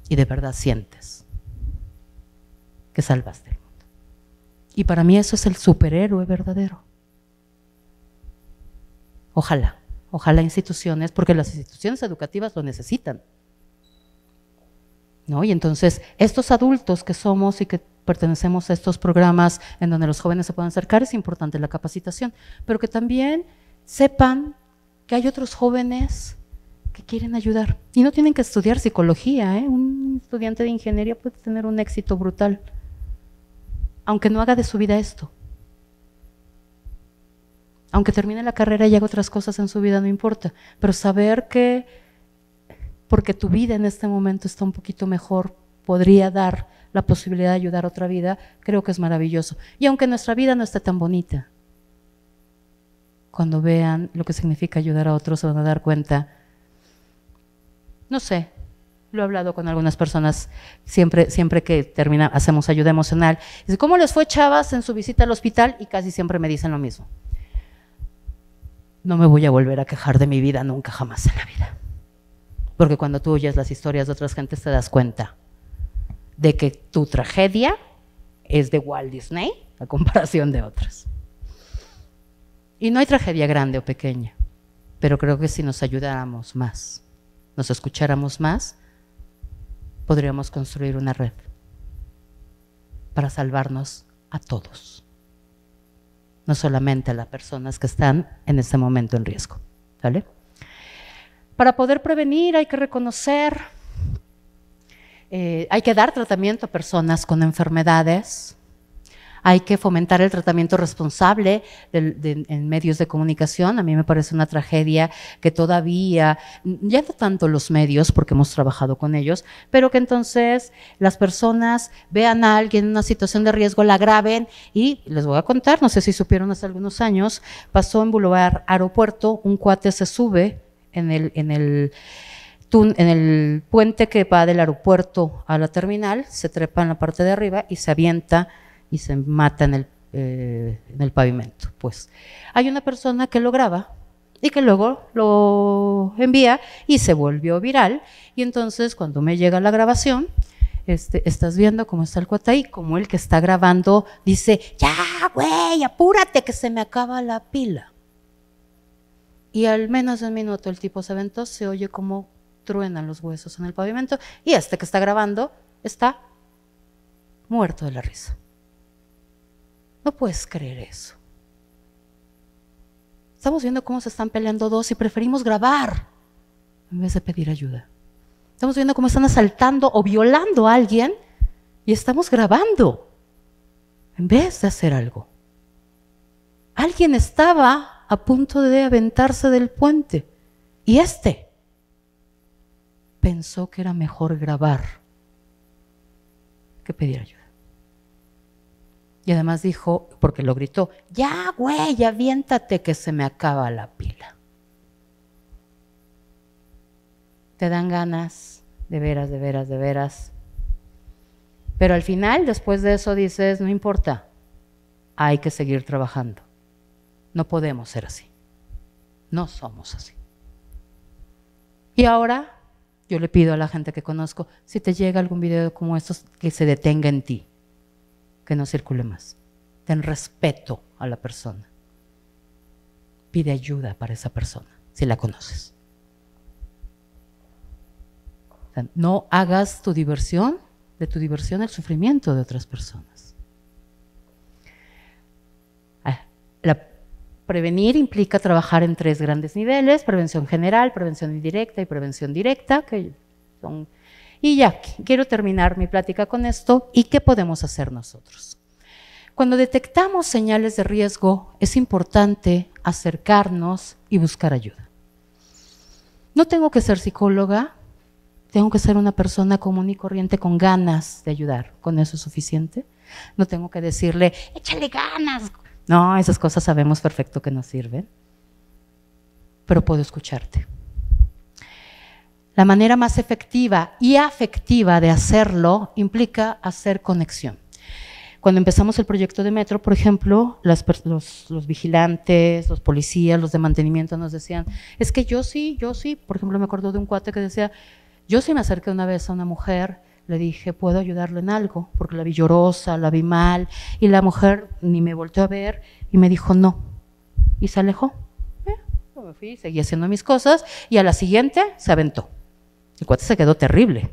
Y de verdad sientes que salvaste el mundo. Y para mí eso es el superhéroe verdadero. Ojalá instituciones, porque las instituciones educativas lo necesitan, ¿no? Y entonces estos adultos que somos y que pertenecemos a estos programas en donde los jóvenes se pueden acercar, es importante la capacitación, pero que también sepan que hay otros jóvenes que quieren ayudar y no tienen que estudiar psicología, ¿eh? Un estudiante de ingeniería puede tener un éxito brutal, aunque no haga de su vida esto. Aunque termine la carrera y haga otras cosas en su vida, no importa, pero saber que porque tu vida en este momento está un poquito mejor, podría dar la posibilidad de ayudar a otra vida, creo que es maravilloso. Y aunque nuestra vida no esté tan bonita, cuando vean lo que significa ayudar a otros se van a dar cuenta. No sé, lo he hablado con algunas personas siempre que hacemos ayuda emocional. Dice, ¿cómo les fue, chavas, en su visita al hospital? Y casi siempre me dicen lo mismo. No me voy a volver a quejar de mi vida nunca, jamás en la vida. Porque cuando tú oyes las historias de otras gentes te das cuenta de que tu tragedia es de Walt Disney a comparación de otras. Y no hay tragedia grande o pequeña, pero creo que si nos ayudáramos más, nos escucháramos más, podríamos construir una red para salvarnos a todos, no solamente a las personas que están en este momento en riesgo, ¿vale? Para poder prevenir hay que reconocer Hay que dar tratamiento a personas con enfermedades. Hay que fomentar el tratamiento responsable en medios de comunicación. A mí me parece una tragedia que todavía, ya no tanto los medios, porque hemos trabajado con ellos, pero que entonces las personas vean a alguien en una situación de riesgo, la graben y les voy a contar, no sé si supieron hace algunos años, pasó en Boulevard Aeropuerto, un cuate se sube en el puente que va del aeropuerto a la terminal, se trepa en la parte de arriba y se avienta y se mata en el pavimento. Pues hay una persona que lo graba y que luego lo envía y se volvió viral, y entonces cuando me llega la grabación, estás viendo cómo está el cuate ahí, como el que está grabando dice, ya güey, apúrate que se me acaba la pila. Y al menos de un minuto el tipo se aventó, se oye como truenan los huesos en el pavimento, y que está grabando está muerto de la risa. No puedes creer eso. Estamos viendo cómo se están peleando dos y preferimos grabar en vez de pedir ayuda. Estamos viendo cómo están asaltando o violando a alguien y estamos grabando en vez de hacer algo. Alguien estaba a punto de aventarse del puente y pensó que era mejor grabar que pedir ayuda. Y además dijo, porque lo gritó, ya güey, aviéntate que se me acaba la pila. Te dan ganas, de veras, de veras, de veras. Pero al final, después de eso dices, no importa, hay que seguir trabajando. No podemos ser así. No somos así. Y ahora yo le pido a la gente que conozco, si te llega algún video como estos, que se detenga en ti. Que no circule más. Ten respeto a la persona. Pide ayuda para esa persona, si la conoces. O sea, no hagas de tu diversión el sufrimiento de otras personas. Prevenir implica trabajar en 3 grandes niveles: prevención general, prevención indirecta y prevención directa, Y ya, quiero terminar mi plática con esto. ¿Y qué podemos hacer nosotros? Cuando detectamos señales de riesgo, es importante acercarnos y buscar ayuda. No tengo que ser psicóloga, tengo que ser una persona común y corriente con ganas de ayudar. ¿Con eso es suficiente? No tengo que decirle, échale ganas. No, esas cosas sabemos perfecto que no sirven. Pero puedo escucharte. La manera más efectiva y afectiva de hacerlo implica hacer conexión. Cuando empezamos el proyecto de metro, por ejemplo, los vigilantes, los policías, los de mantenimiento nos decían, es que yo sí, por ejemplo, me acuerdo de un cuate que decía, yo sí me acerqué una vez a una mujer, le dije, ¿puedo ayudarle en algo? Porque la vi llorosa, la vi mal, y la mujer ni me volteó a ver y me dijo no, y se alejó. Yo me fui, seguí haciendo mis cosas, y a la siguiente se aventó. El cuate se quedó terrible.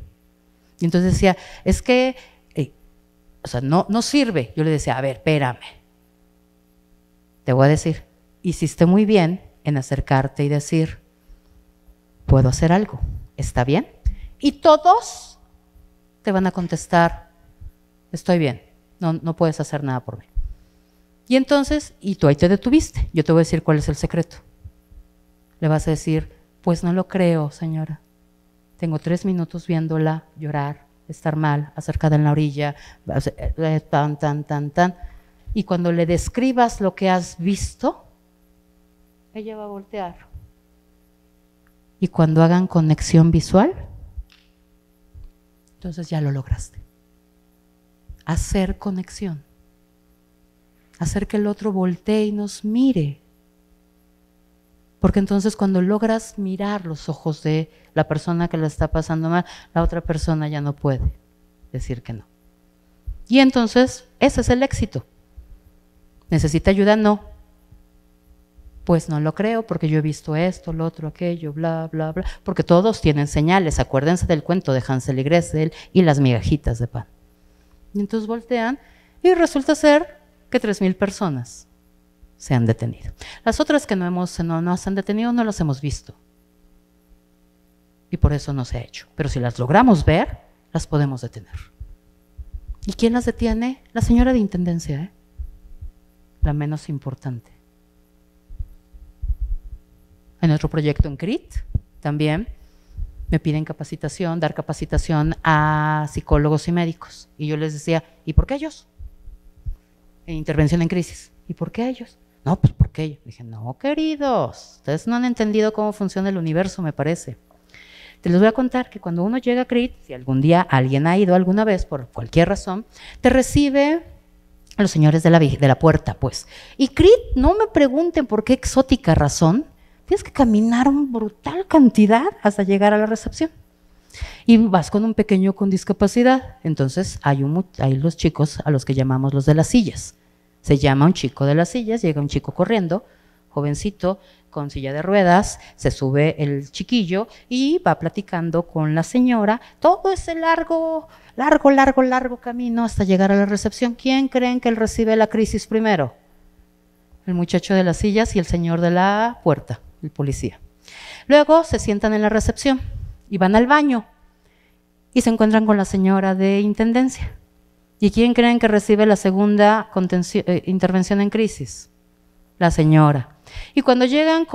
Y entonces decía, es que, no sirve. Yo le decía, a ver, espérame. Te voy a decir, hiciste muy bien en acercarte y decir, puedo hacer algo, ¿está bien? Y todos te van a contestar, estoy bien, no puedes hacer nada por mí. Y entonces, y tú ahí te detuviste. Yo te voy a decir cuál es el secreto. Le vas a decir, pues no lo creo, señora. Tengo 3 minutos viéndola llorar, estar mal, acercada en la orilla, tan. Y cuando le describas lo que has visto, ella va a voltear. Y cuando hagan conexión visual, entonces ya lo lograste. Hacer conexión. Hacer que el otro voltee y nos mire. Porque entonces cuando logras mirar los ojos de la persona que la está pasando mal, la otra persona ya no puede decir que no. Y entonces ese es el éxito. ¿Necesita ayuda? No. Pues no lo creo porque yo he visto esto, lo otro, aquello, bla, bla, bla. Porque todos tienen señales. Acuérdense del cuento de Hansel y Gretel y las migajitas de pan. Y entonces voltean y resulta ser que 3,000 personas se han detenido. Las otras que no se han detenido no las hemos visto. Y por eso no se ha hecho. Pero si las logramos ver, las podemos detener. ¿Y quién las detiene? La señora de Intendencia, ¿eh? La menos importante. En nuestro proyecto en CRIT también me piden capacitación, dar capacitación a psicólogos y médicos. Y yo les decía, ¿y por qué ellos? En intervención en crisis. ¿Y por qué ellos? No, pues ¿por qué ellos? Dije, no, queridos, ustedes no han entendido cómo funciona el universo, me parece. Te les voy a contar que cuando uno llega a CRIT, si algún día alguien ha ido alguna vez por cualquier razón, te recibe a los señores de la puerta, pues. Y CRIT, no me pregunten por qué exótica razón, tienes que caminar una brutal cantidad hasta llegar a la recepción. Y vas con un pequeño con discapacidad. Entonces hay los chicos a los que llamamos los de las sillas. Se llama un chico de las sillas, llega un chico corriendo, jovencito, con silla de ruedas, se sube el chiquillo y va platicando con la señora todo ese largo camino hasta llegar a la recepción. ¿Quién creen que él recibe la crisis primero? El muchacho de las sillas y el señor de la puerta, el policía. Luego se sientan en la recepción y van al baño y se encuentran con la señora de Intendencia. ¿Y quién creen que recibe la segunda intervención en crisis? La señora. Y cuando llegan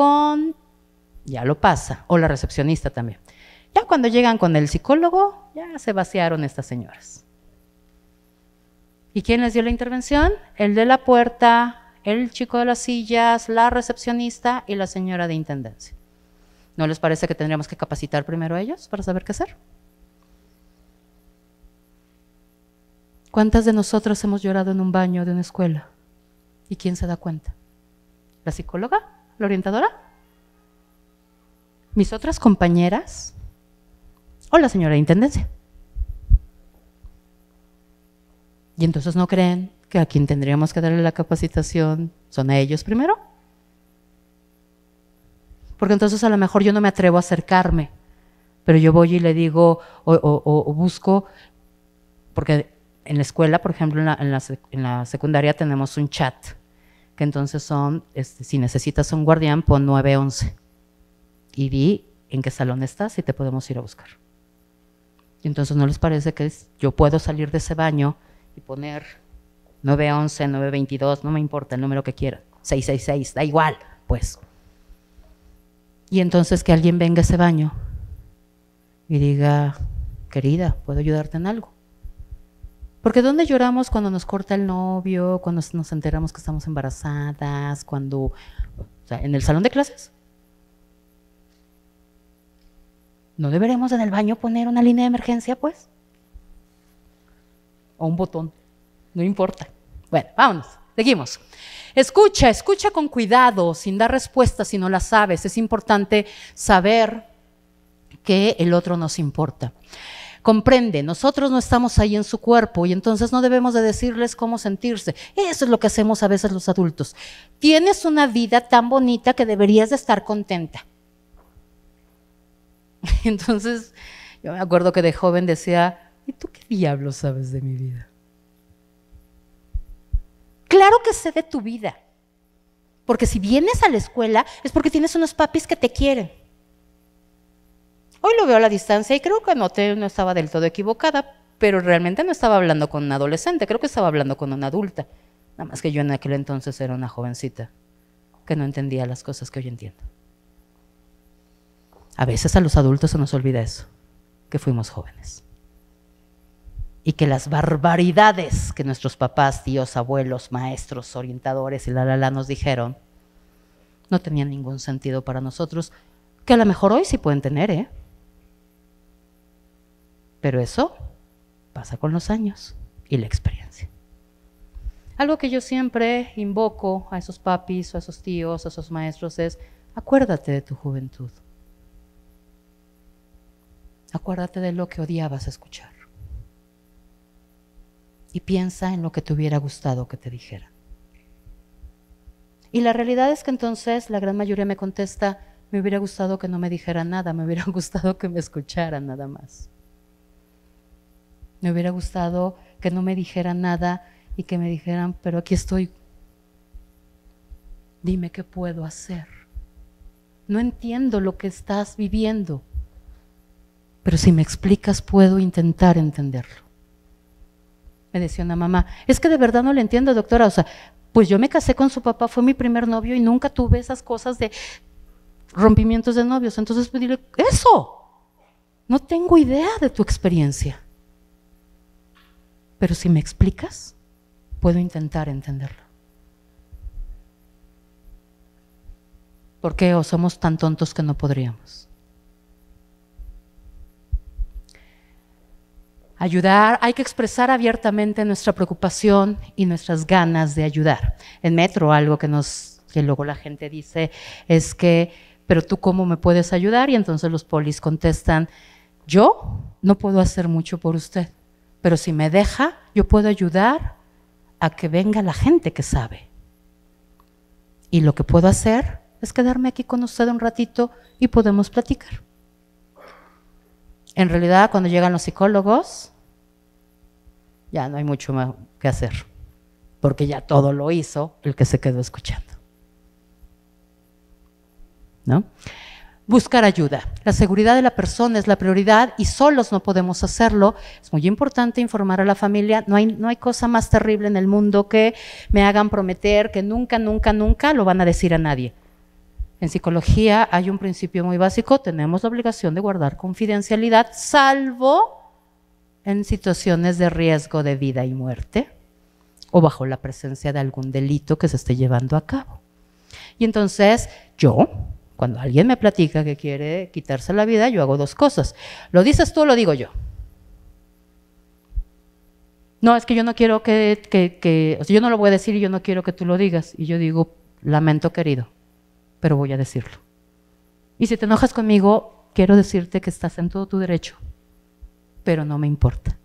ya lo pasa, o la recepcionista también. Ya cuando llegan con el psicólogo, ya se vaciaron estas señoras. ¿Y quién les dio la intervención? El de la puerta, el chico de las sillas, la recepcionista y la señora de Intendencia. ¿No les parece que tendríamos que capacitar primero a ellos para saber qué hacer? ¿Cuántas de nosotras hemos llorado en un baño de una escuela? ¿Y quién se da cuenta? ¿La psicóloga? ¿La orientadora? ¿Mis otras compañeras? ¿O la señora de Intendencia? ¿Y entonces no creen que a quien tendríamos que darle la capacitación son a ellos primero? Porque entonces a lo mejor yo no me atrevo a acercarme, pero yo voy y le digo o busco, porque en la escuela, por ejemplo, en la secundaria tenemos un chat, que entonces son, si necesitas un guardián, pon 911 y di en qué salón estás y te podemos ir a buscar. Y entonces ¿no les parece que yo puedo salir de ese baño y poner 911, 922, no me importa el número que quiera, 666, da igual, pues? Y entonces que alguien venga a ese baño y diga, querida, ¿puedo ayudarte en algo? Porque ¿dónde lloramos cuando nos corta el novio, cuando nos enteramos que estamos embarazadas, o sea, en el salón de clases? ¿No deberemos en el baño poner una línea de emergencia, pues? O un botón, no importa. Bueno, vámonos, seguimos. Escucha con cuidado, sin dar respuestas si no las sabes. Es importante saber que el otro nos importa. Comprende, nosotros no estamos ahí en su cuerpo y entonces no debemos de decirles cómo sentirse. Eso es lo que hacemos a veces los adultos. Tienes una vida tan bonita que deberías de estar contenta. Entonces, yo me acuerdo que de joven decía, ¿y tú qué diablos sabes de mi vida? Claro que sé de tu vida, porque si vienes a la escuela es porque tienes unos papis que te quieren. Hoy lo veo a la distancia y creo que no estaba del todo equivocada, pero realmente no estaba hablando con un adolescente, creo que estaba hablando con una adulta. Nada más que yo en aquel entonces era una jovencita que no entendía las cosas que hoy entiendo. A veces a los adultos se nos olvida eso, que fuimos jóvenes. Y que las barbaridades que nuestros papás, tíos, abuelos, maestros, orientadores y nos dijeron, no tenían ningún sentido para nosotros, que a lo mejor hoy sí pueden tener, ¿eh? Pero eso pasa con los años y la experiencia. Algo que yo siempre invoco a esos papis, a esos tíos, a esos maestros es, acuérdate de tu juventud. Acuérdate de lo que odiabas escuchar. Y piensa en lo que te hubiera gustado que te dijeran. Y la realidad es que entonces la gran mayoría me contesta, me hubiera gustado que no me dijeran nada, me hubiera gustado que me escucharan nada más. Me hubiera gustado que no me dijeran nada y que me dijeran, pero aquí estoy. Dime qué puedo hacer. No entiendo lo que estás viviendo. pero si me explicas puedo intentar entenderlo. Me decía una mamá, es que de verdad no le entiendo, doctora, o sea, pues yo me casé con su papá, fue mi primer novio y nunca tuve esas cosas de rompimientos de novios. Entonces pues dile, eso, no tengo idea de tu experiencia, pero si me explicas, puedo intentar entenderlo. ¿Por qué o somos tan tontos que no podríamos? Ayudar, hay que expresar abiertamente nuestra preocupación y nuestras ganas de ayudar. En Metro algo que luego la gente dice es que, pero tú ¿cómo me puedes ayudar? Y entonces los polis contestan, yo no puedo hacer mucho por usted, pero si me deja, yo puedo ayudar a que venga la gente que sabe. Y lo que puedo hacer es quedarme aquí con usted un ratito y podemos platicar. En realidad, cuando llegan los psicólogos, ya no hay mucho más que hacer, porque ya todo lo hizo el que se quedó escuchando, ¿no? Buscar ayuda. La seguridad de la persona es la prioridad y solos no podemos hacerlo. Es muy importante informar a la familia. No hay cosa más terrible en el mundo que me hagan prometer que nunca, nunca, nunca lo van a decir a nadie. En psicología hay un principio muy básico, tenemos la obligación de guardar confidencialidad, salvo en situaciones de riesgo de vida y muerte o bajo la presencia de algún delito que se esté llevando a cabo. Y entonces yo, cuando alguien me platica que quiere quitarse la vida, yo hago dos cosas. ¿Lo dices tú o lo digo yo? No, es que yo no quiero o sea, yo no lo voy a decir y yo no quiero que tú lo digas. Y yo digo, lamento querido, pero voy a decirlo. Y si te enojas conmigo, quiero decirte que estás en todo tu derecho, pero no me importa.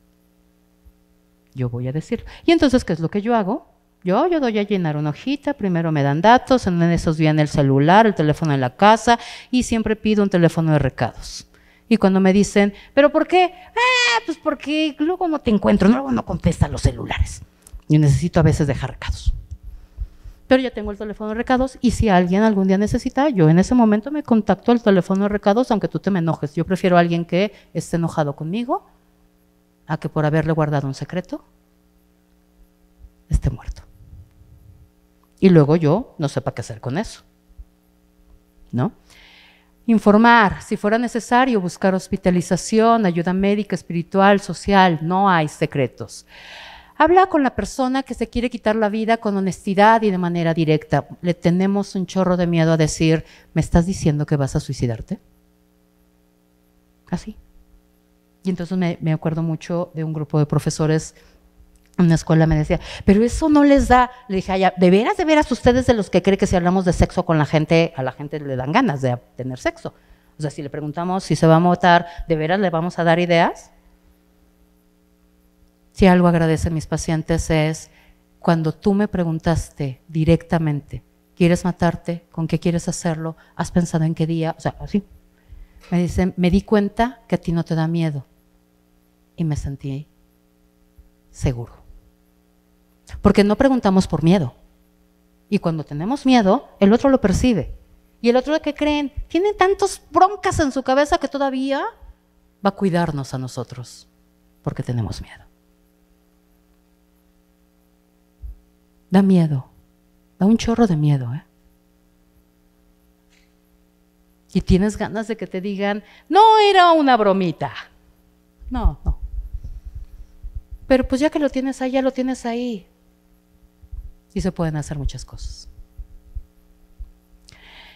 Yo voy a decirlo. Y entonces, ¿qué es lo que yo hago? Yo doy a llenar una hojita, primero me dan datos, en esos viene el celular, el teléfono en la casa y siempre pido un teléfono de recados. Y cuando me dicen, ¿pero por qué? Pues porque luego no te encuentro, luego no contestan los celulares. Yo necesito a veces dejar recados. Pero ya tengo el teléfono de recados y si alguien algún día necesita, yo en ese momento me contacto al teléfono de recados, aunque tú te me enojes. Yo prefiero a alguien que esté enojado conmigo a que por haberle guardado un secreto esté muerto. Y luego yo no sepa qué hacer con eso, ¿no? Informar, si fuera necesario, buscar hospitalización, ayuda médica, espiritual, social, no hay secretos. Habla con la persona que se quiere quitar la vida con honestidad y de manera directa. Le tenemos un chorro de miedo a decir, ¿me estás diciendo que vas a suicidarte? Así. Y entonces me acuerdo mucho de un grupo de profesores en una escuela, me decía, pero eso no les da. Le dije, ¿de veras ustedes de los que creen que si hablamos de sexo con la gente, a la gente le dan ganas de tener sexo? O sea, si le preguntamos si se va a matar, ¿de veras le vamos a dar ideas? Si algo agradecen mis pacientes es cuando tú me preguntaste directamente, ¿quieres matarte? ¿Con qué quieres hacerlo? ¿Has pensado en qué día? O sea, así. Me dicen, me di cuenta que a ti no te da miedo y me sentí seguro. Porque no preguntamos por miedo. Y cuando tenemos miedo, el otro lo percibe. Y el otro, ¿qué creen? Tiene tantas broncas en su cabeza que todavía va a cuidarnos a nosotros porque tenemos miedo. Da miedo, da un chorro de miedo, ¿eh? Y tienes ganas de que te digan, no era una bromita. No. Pero pues ya que lo tienes ahí, ya lo tienes ahí. Y se pueden hacer muchas cosas.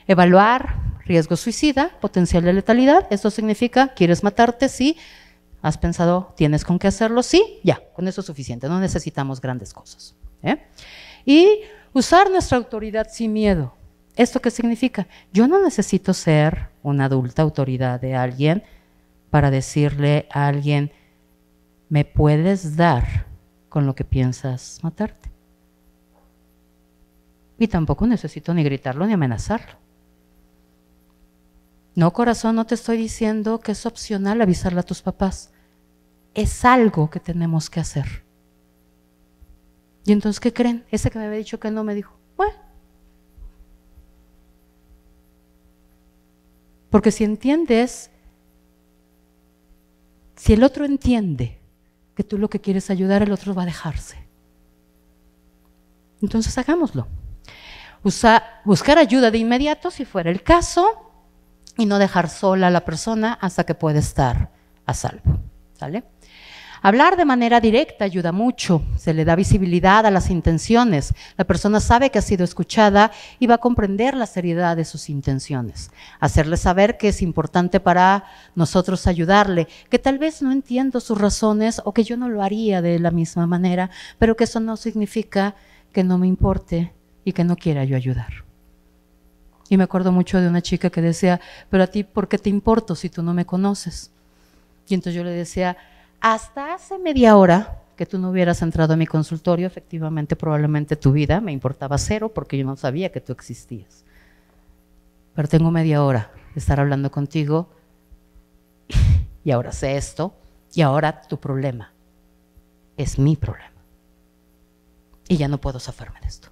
Evaluar riesgo suicida, potencial de letalidad. Esto significa, ¿quieres matarte? Sí. ¿Has pensado, tienes con qué hacerlo? Sí. Ya, con eso es suficiente. No necesitamos grandes cosas. Y usar nuestra autoridad sin miedo. ¿Esto qué significa? Yo no necesito ser una adulta autoridad de alguien para decirle a alguien, ¿me puedes dar con lo que piensas matarte? Y tampoco necesito ni gritarlo ni amenazarlo. No, corazón, no te estoy diciendo que es opcional avisarle a tus papás. Es algo que tenemos que hacer. Y entonces, ¿qué creen? Ese que me había dicho que no me dijo, bueno. Porque si entiendes Si el otro entiende que tú lo que quieres ayudar, el otro va a dejarse. Entonces hagámoslo. Buscar ayuda de inmediato si fuera el caso y no dejar sola a la persona hasta que pueda estar a salvo. ¿Sale? Hablar de manera directa ayuda mucho, se le da visibilidad a las intenciones, la persona sabe que ha sido escuchada y va a comprender la seriedad de sus intenciones. Hacerle saber que es importante para nosotros ayudarle, que tal vez no entiendo sus razones o que yo no lo haría de la misma manera, pero que eso no significa que no me importe y que no quiera yo ayudar. Y me acuerdo mucho de una chica que decía, pero a ti, ¿por qué te importo si tú no me conoces? Y entonces yo le decía, hasta hace media hora que tú no hubieras entrado a mi consultorio, efectivamente, probablemente tu vida me importaba cero porque yo no sabía que tú existías. Pero tengo media hora de estar hablando contigo y ahora sé esto y ahora tu problema es mi problema. Y ya no puedo zafarme de esto.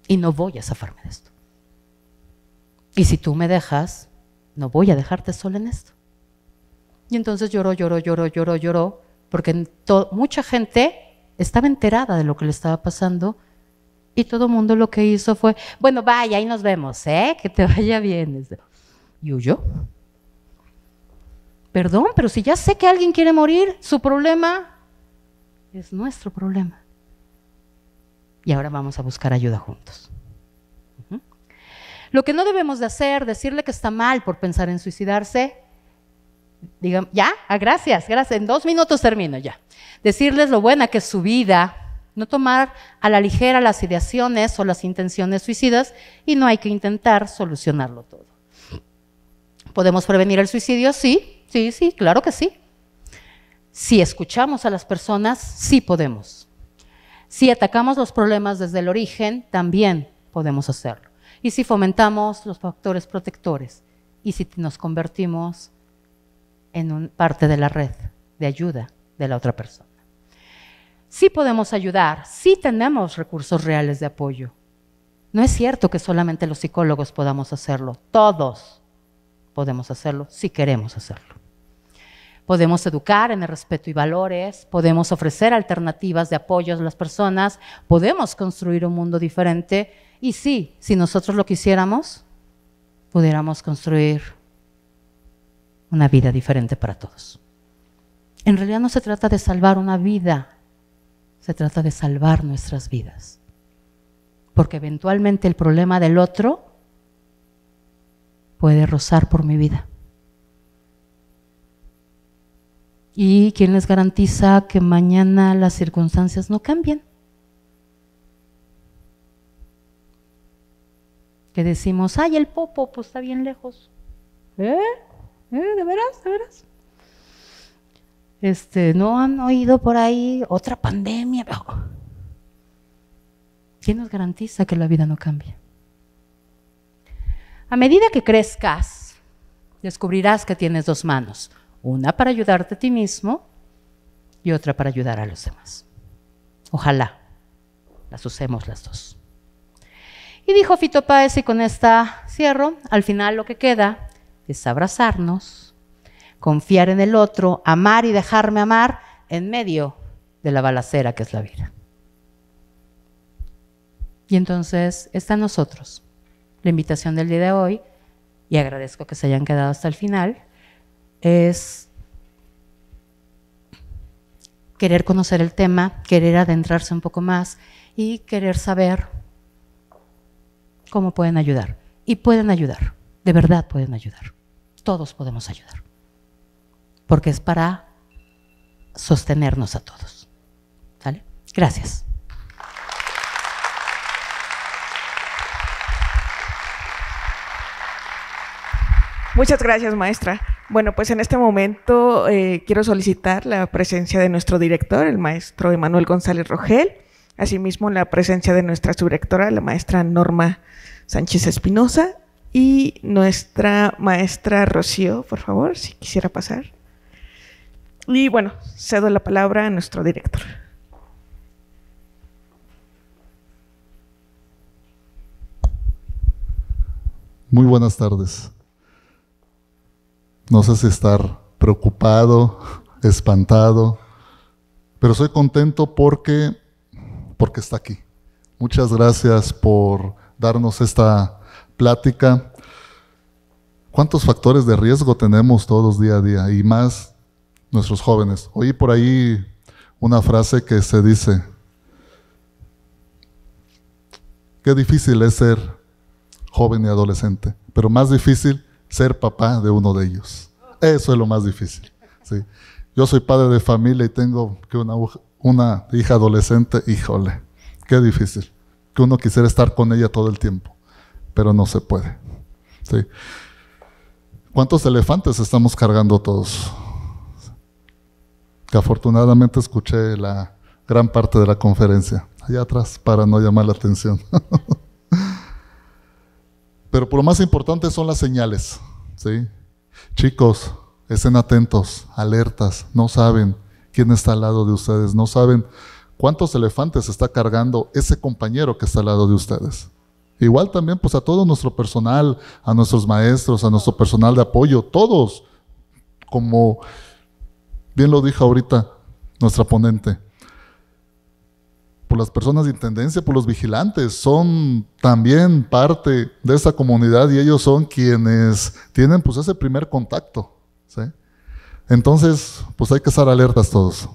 Y no voy a zafarme de esto. Y si tú me dejas, no voy a dejarte sola en esto. Y entonces lloró, porque mucha gente estaba enterada de lo que le estaba pasando y todo el mundo lo que hizo fue, bueno, vaya, ahí nos vemos, que te vaya bien. Y huyó. Perdón, pero si ya sé que alguien quiere morir, su problema es nuestro problema. Y ahora vamos a buscar ayuda juntos. Lo que no debemos de hacer, decirle que está mal por pensar en suicidarse, digan, ya, gracias, en 2 minutos termino ya. Decirles lo buena que es su vida, no tomar a la ligera las ideaciones o las intenciones suicidas y no hay que intentar solucionarlo todo. ¿Podemos prevenir el suicidio? Sí, claro que sí. Si escuchamos a las personas, sí podemos. Si atacamos los problemas desde el origen, también podemos hacerlo. Y si fomentamos los factores protectores y si nos convertimos en parte de la red de ayuda de la otra persona. Sí podemos ayudar, sí tenemos recursos reales de apoyo. No es cierto que solamente los psicólogos podamos hacerlo, todos podemos hacerlo si queremos hacerlo. Podemos educar en el respeto y valores, podemos ofrecer alternativas de apoyo a las personas, podemos construir un mundo diferente y sí, si nosotros lo quisiéramos, pudiéramos construir una vida diferente para todos. En realidad no se trata de salvar una vida, se trata de salvar nuestras vidas. Porque eventualmente el problema del otro puede rozar por mi vida. ¿Y quién les garantiza que mañana las circunstancias no cambien? Que decimos, ay, el Popo, pues está bien lejos. ¿De veras? ¿No han oído por ahí otra pandemia? ¿Quién nos garantiza que la vida no cambie? A medida que crezcas, descubrirás que tienes 2 manos, una para ayudarte a ti mismo y otra para ayudar a los demás. Ojalá las usemos las 2. Y dijo Fito Páez, y con esta cierro, al final lo que queda es abrazarnos, confiar en el otro, amar y dejarme amar en medio de la balacera que es la vida. Y entonces está en nosotros la invitación del día de hoy, y agradezco que se hayan quedado hasta el final, es querer conocer el tema, querer adentrarse un poco más y querer saber cómo pueden ayudar. Y pueden ayudar, de verdad pueden ayudar. Todos podemos ayudar. Porque es para sostenernos a todos. ¿Sale? Gracias. Muchas gracias, maestra. Bueno, pues en este momento quiero solicitar la presencia de nuestro director, el maestro Emanuel González Rogel, asimismo la presencia de nuestra subrectora, la maestra Norma Sánchez Espinosa, y nuestra maestra Rocío, por favor, si quisiera pasar. Y bueno, cedo la palabra a nuestro director. Muy buenas tardes. No sé si estar preocupado, espantado, pero soy contento porque está aquí. Muchas gracias por darnos esta plática. ¿Cuántos factores de riesgo tenemos todos día a día? Y más nuestros jóvenes. Oí por ahí una frase que se dice: qué difícil es ser joven y adolescente, pero más difícil ser papá de uno de ellos. Eso es lo más difícil. Sí. Yo soy padre de familia y tengo que una hija adolescente. Híjole, qué difícil. Que uno quisiera estar con ella todo el tiempo, pero no se puede. Sí. ¿Cuántos elefantes estamos cargando todos? Que afortunadamente escuché la gran parte de la conferencia, allá atrás, para no llamar la atención. Pero por lo más importante son las señales, ¿sí? Chicos, estén atentos, alertas, no saben quién está al lado de ustedes, no saben cuántos elefantes está cargando ese compañero que está al lado de ustedes. Igual también pues a todo nuestro personal, a nuestros maestros, a nuestro personal de apoyo, todos, como bien lo dijo ahorita nuestra ponente, por las personas de intendencia, por los vigilantes, son también parte de esa comunidad y ellos son quienes tienen pues ese primer contacto, ¿sí? Entonces, pues hay que estar alertas todos.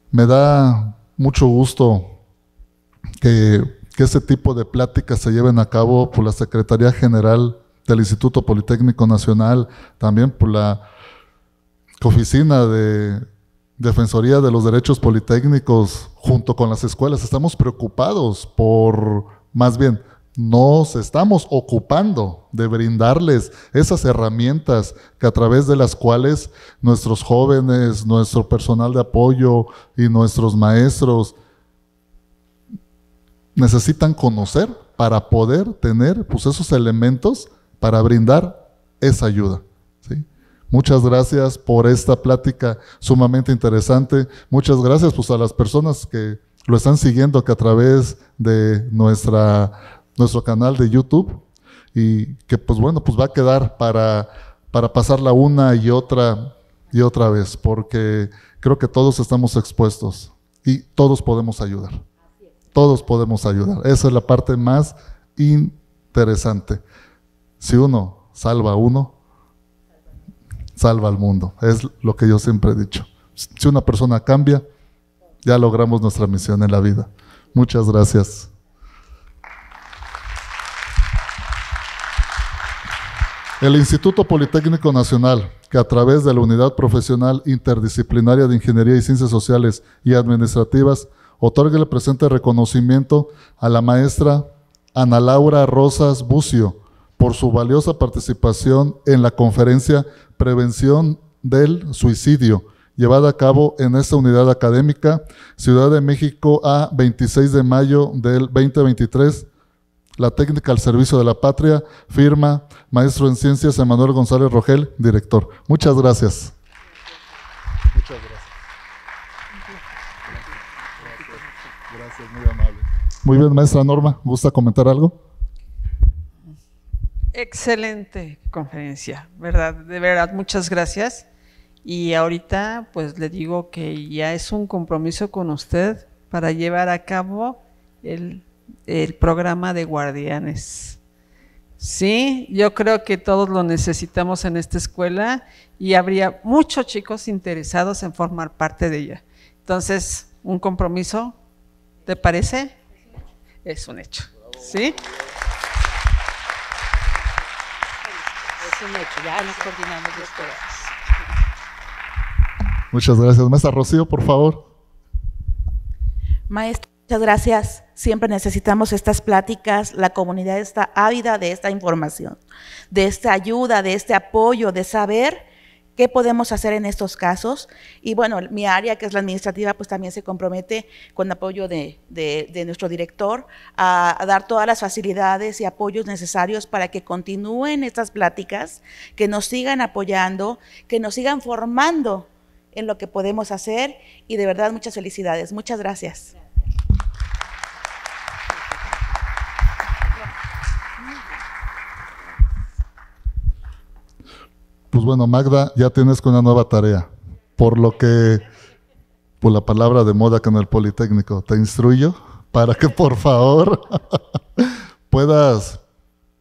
Me da mucho gusto que ese tipo de pláticas se lleven a cabo por la Secretaría General del Instituto Politécnico Nacional, también por la Oficina de Defensoría de los Derechos Politécnicos, junto con las escuelas. Estamos preocupados por, más bien, nos estamos ocupando de brindarles esas herramientas que a través de las cuales nuestros jóvenes, nuestro personal de apoyo y nuestros maestros necesitan conocer para poder tener pues esos elementos para brindar esa ayuda, ¿sí? Muchas gracias por esta plática sumamente interesante. Muchas gracias pues a las personas que lo están siguiendo que a través de nuestro canal de YouTube, y que pues bueno, pues va a quedar para pasarla una y otra vez, porque creo que todos estamos expuestos y todos podemos ayudar. Todos podemos ayudar. Esa es la parte más interesante. Si uno salva a uno, salva al mundo. Es lo que yo siempre he dicho. Si una persona cambia, ya logramos nuestra misión en la vida. Muchas gracias. El Instituto Politécnico Nacional, que a través de la Unidad Profesional Interdisciplinaria de Ingeniería y Ciencias Sociales y Administrativas, otorga el presente reconocimiento a la maestra Ana Laura Rosas Bucio por su valiosa participación en la conferencia Prevención del Suicidio, llevada a cabo en esta unidad académica, Ciudad de México, a 26 de mayo del 2023. La técnica al servicio de la patria, firma maestro en ciencias Emanuel González Rogel, director. Muchas gracias. Muchas gracias. Gracias, muy amable. Muy bien, maestra Norma, ¿gusta comentar algo? Excelente conferencia, ¿verdad? De verdad, muchas gracias. Y ahorita pues le digo que ya es un compromiso con usted para llevar a cabo el programa de guardianes. Sí, yo creo que todos lo necesitamos en esta escuela y habría muchos chicos interesados en formar parte de ella. Entonces, un compromiso, ¿te parece? Es un hecho, ¿sí? Es un hecho, ya nos coordinamos después. Muchas gracias. Maestra Rocío, por favor. Maestra, muchas gracias. Siempre necesitamos estas pláticas. La comunidad está ávida de esta información, de esta ayuda, de este apoyo, de saber qué podemos hacer en estos casos. Y bueno, mi área, que es la administrativa, pues también se compromete con apoyo de nuestro director a dar todas las facilidades y apoyos necesarios para que continúen estas pláticas, que nos sigan apoyando, que nos sigan formando en lo que podemos hacer, y de verdad muchas felicidades. Muchas gracias. Pues bueno, Magda, ya tienes una nueva tarea. por lo que, por la palabra de moda que en el Politécnico, te instruyo para que por favor puedas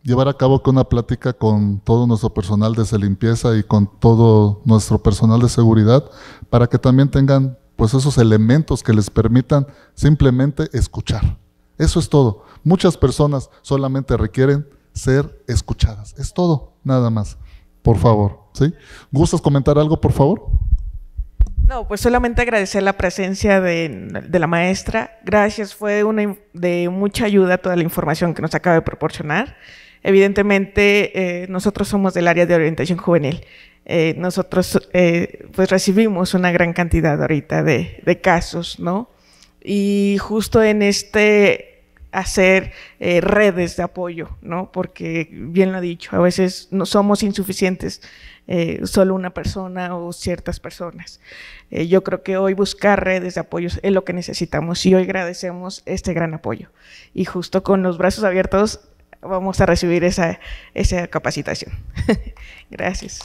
llevar a cabo una plática con todo nuestro personal de limpieza y con todo nuestro personal de seguridad para que también tengan pues esos elementos que les permitan simplemente escuchar. Eso es todo. Muchas personas solamente requieren ser escuchadas. Es todo, nada más. Por favor, ¿sí? ¿Gustas comentar algo, por favor? No, pues solamente agradecer la presencia de la maestra. Gracias, fue de mucha ayuda toda la información que nos acaba de proporcionar. Evidentemente, nosotros somos del área de orientación juvenil. Nosotros pues recibimos una gran cantidad ahorita de casos, ¿no? Y justo en hacer redes de apoyo, ¿no? Porque bien lo ha dicho, a veces no somos insuficientes, solo una persona o ciertas personas. Yo creo que hoy buscar redes de apoyo es lo que necesitamos y hoy agradecemos este gran apoyo. Y justo con los brazos abiertos vamos a recibir esa capacitación. Gracias.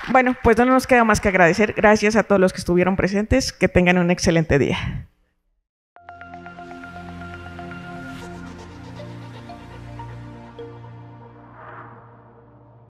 Bueno, pues no nos queda más que agradecer. Gracias a todos los que estuvieron presentes. Que tengan un excelente día.